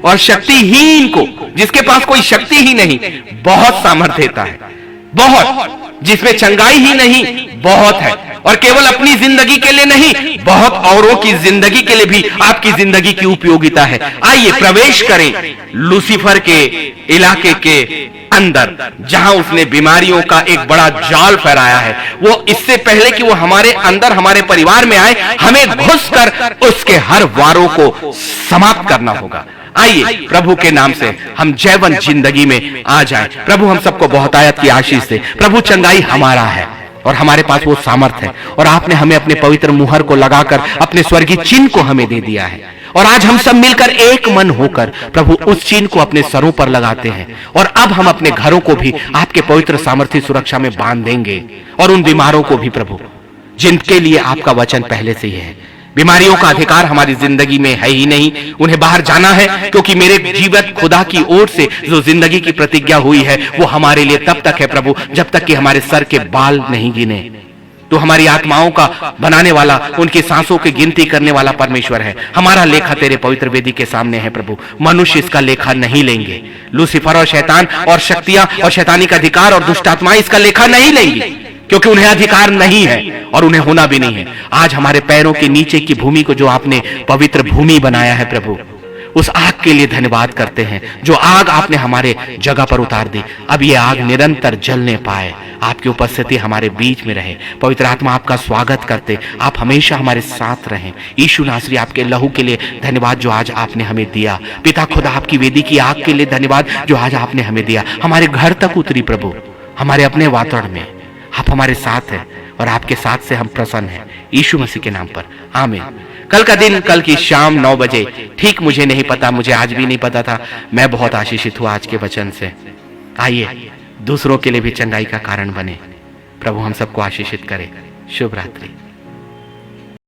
और शक्तिहीन को, जिसके पास कोई शक्ति ही नहीं, बहुत सामर्थ देता है। बहुत, जिसमें चंगाई ही नहीं, बहुत है। और केवल अपनी जिंदगी के लिए नहीं, बहुत औरों की जिंदगी के लिए भी आपकी जिंदगी की उपयोगिता है। आइए प्रवेश करें लूसीफर के इलाके के अंदर, जहां उसने बीमारियों का एक बड़ा जाल फैलाया है। वो इससे पहले कि वो हमारे अंदर, हमारे परिवार में आए, हमें घुसकर उसके हर वारों को समाप्त करना होगा। आइए प्रभु के नाम से हम जैवन जिंदगी में आ जाएं। प्रभु हम सबको बहुतायत की आशीष दे। प्रभु चंगाई हमारा है और हमारे पास वो सामर्थ है, और आपने हमें अपने पवित्र मुहर को लगाकर अपने स्वर्गीय चिन्ह को हमें दे दिया है। और आज हम सब मिलकर एक मन होकर प्रभु उस चिन्ह को अपने सरों पर लगाते हैं। और अब हम अपने घरों को भी आपके पवित्र सामर्थ्य सुरक्षा में बांध देंगे, और उन बीमारों को भी प्रभु जिनके लिए आपका वचन पहले से ही है। बीमारियों का अधिकार हमारी जिंदगी में है ही नहीं, उन्हें बाहर जाना है, क्योंकि मेरे जीवित खुदा की ओर से जो जिंदगी की प्रतिज्ञा हुई है वो हमारे लिए तब तक है प्रभु जब तक कि हमारे सर के बाल नहीं गिने। तो हमारी आत्माओं का बनाने वाला, उनकी सांसों की गिनती करने वाला परमेश्वर है। हमारा लेखा तेरे पवित्र वेदी के सामने है प्रभु। मनुष्य इसका लेखा नहीं लेंगे। लूसीफर और शैतान और शक्तियां और शैतानी का अधिकार और दुष्ट आत्माएं इसका लेखा नहीं लेंगी, क्योंकि उन्हें अधिकार नहीं है और उन्हें होना भी नहीं है। आज हमारे पैरों के नीचे की भूमि को जो आपने पवित्र भूमि बनाया है प्रभु, उस आग के लिए धन्यवाद करते हैं। जो आग आपने हमारे जगह पर उतार दी, अब ये आग निरंतर जलने पाए, आपकी उपस्थिति हमारे बीच में रहे। पवित्र आत्मा आपका स्वागत करते, आप हमेशा हमारे साथ रहें। यीशु नासरी आपके लहू के लिए धन्यवाद जो आज आपने हमें दिया। पिता खुदा आपकी वेदी की आग के लिए धन्यवाद जो आज आपने हमें दिया। हमारे घर तक उतरी प्रभु, हमारे अपने वातावरण में आप हमारे साथ हैं और आपके साथ से हम प्रसन्न हैं। यीशु मसीह के नाम पर आमीन। कल का दिन, कल की शाम 9 बजे ठीक, मुझे नहीं पता, मुझे आज भी नहीं पता था। मैं बहुत आशीषित हुआ आज के वचन से। आइए दूसरों के लिए भी चंगाई का कारण बने। प्रभु हम सबको आशीषित करे। शुभ रात्रि।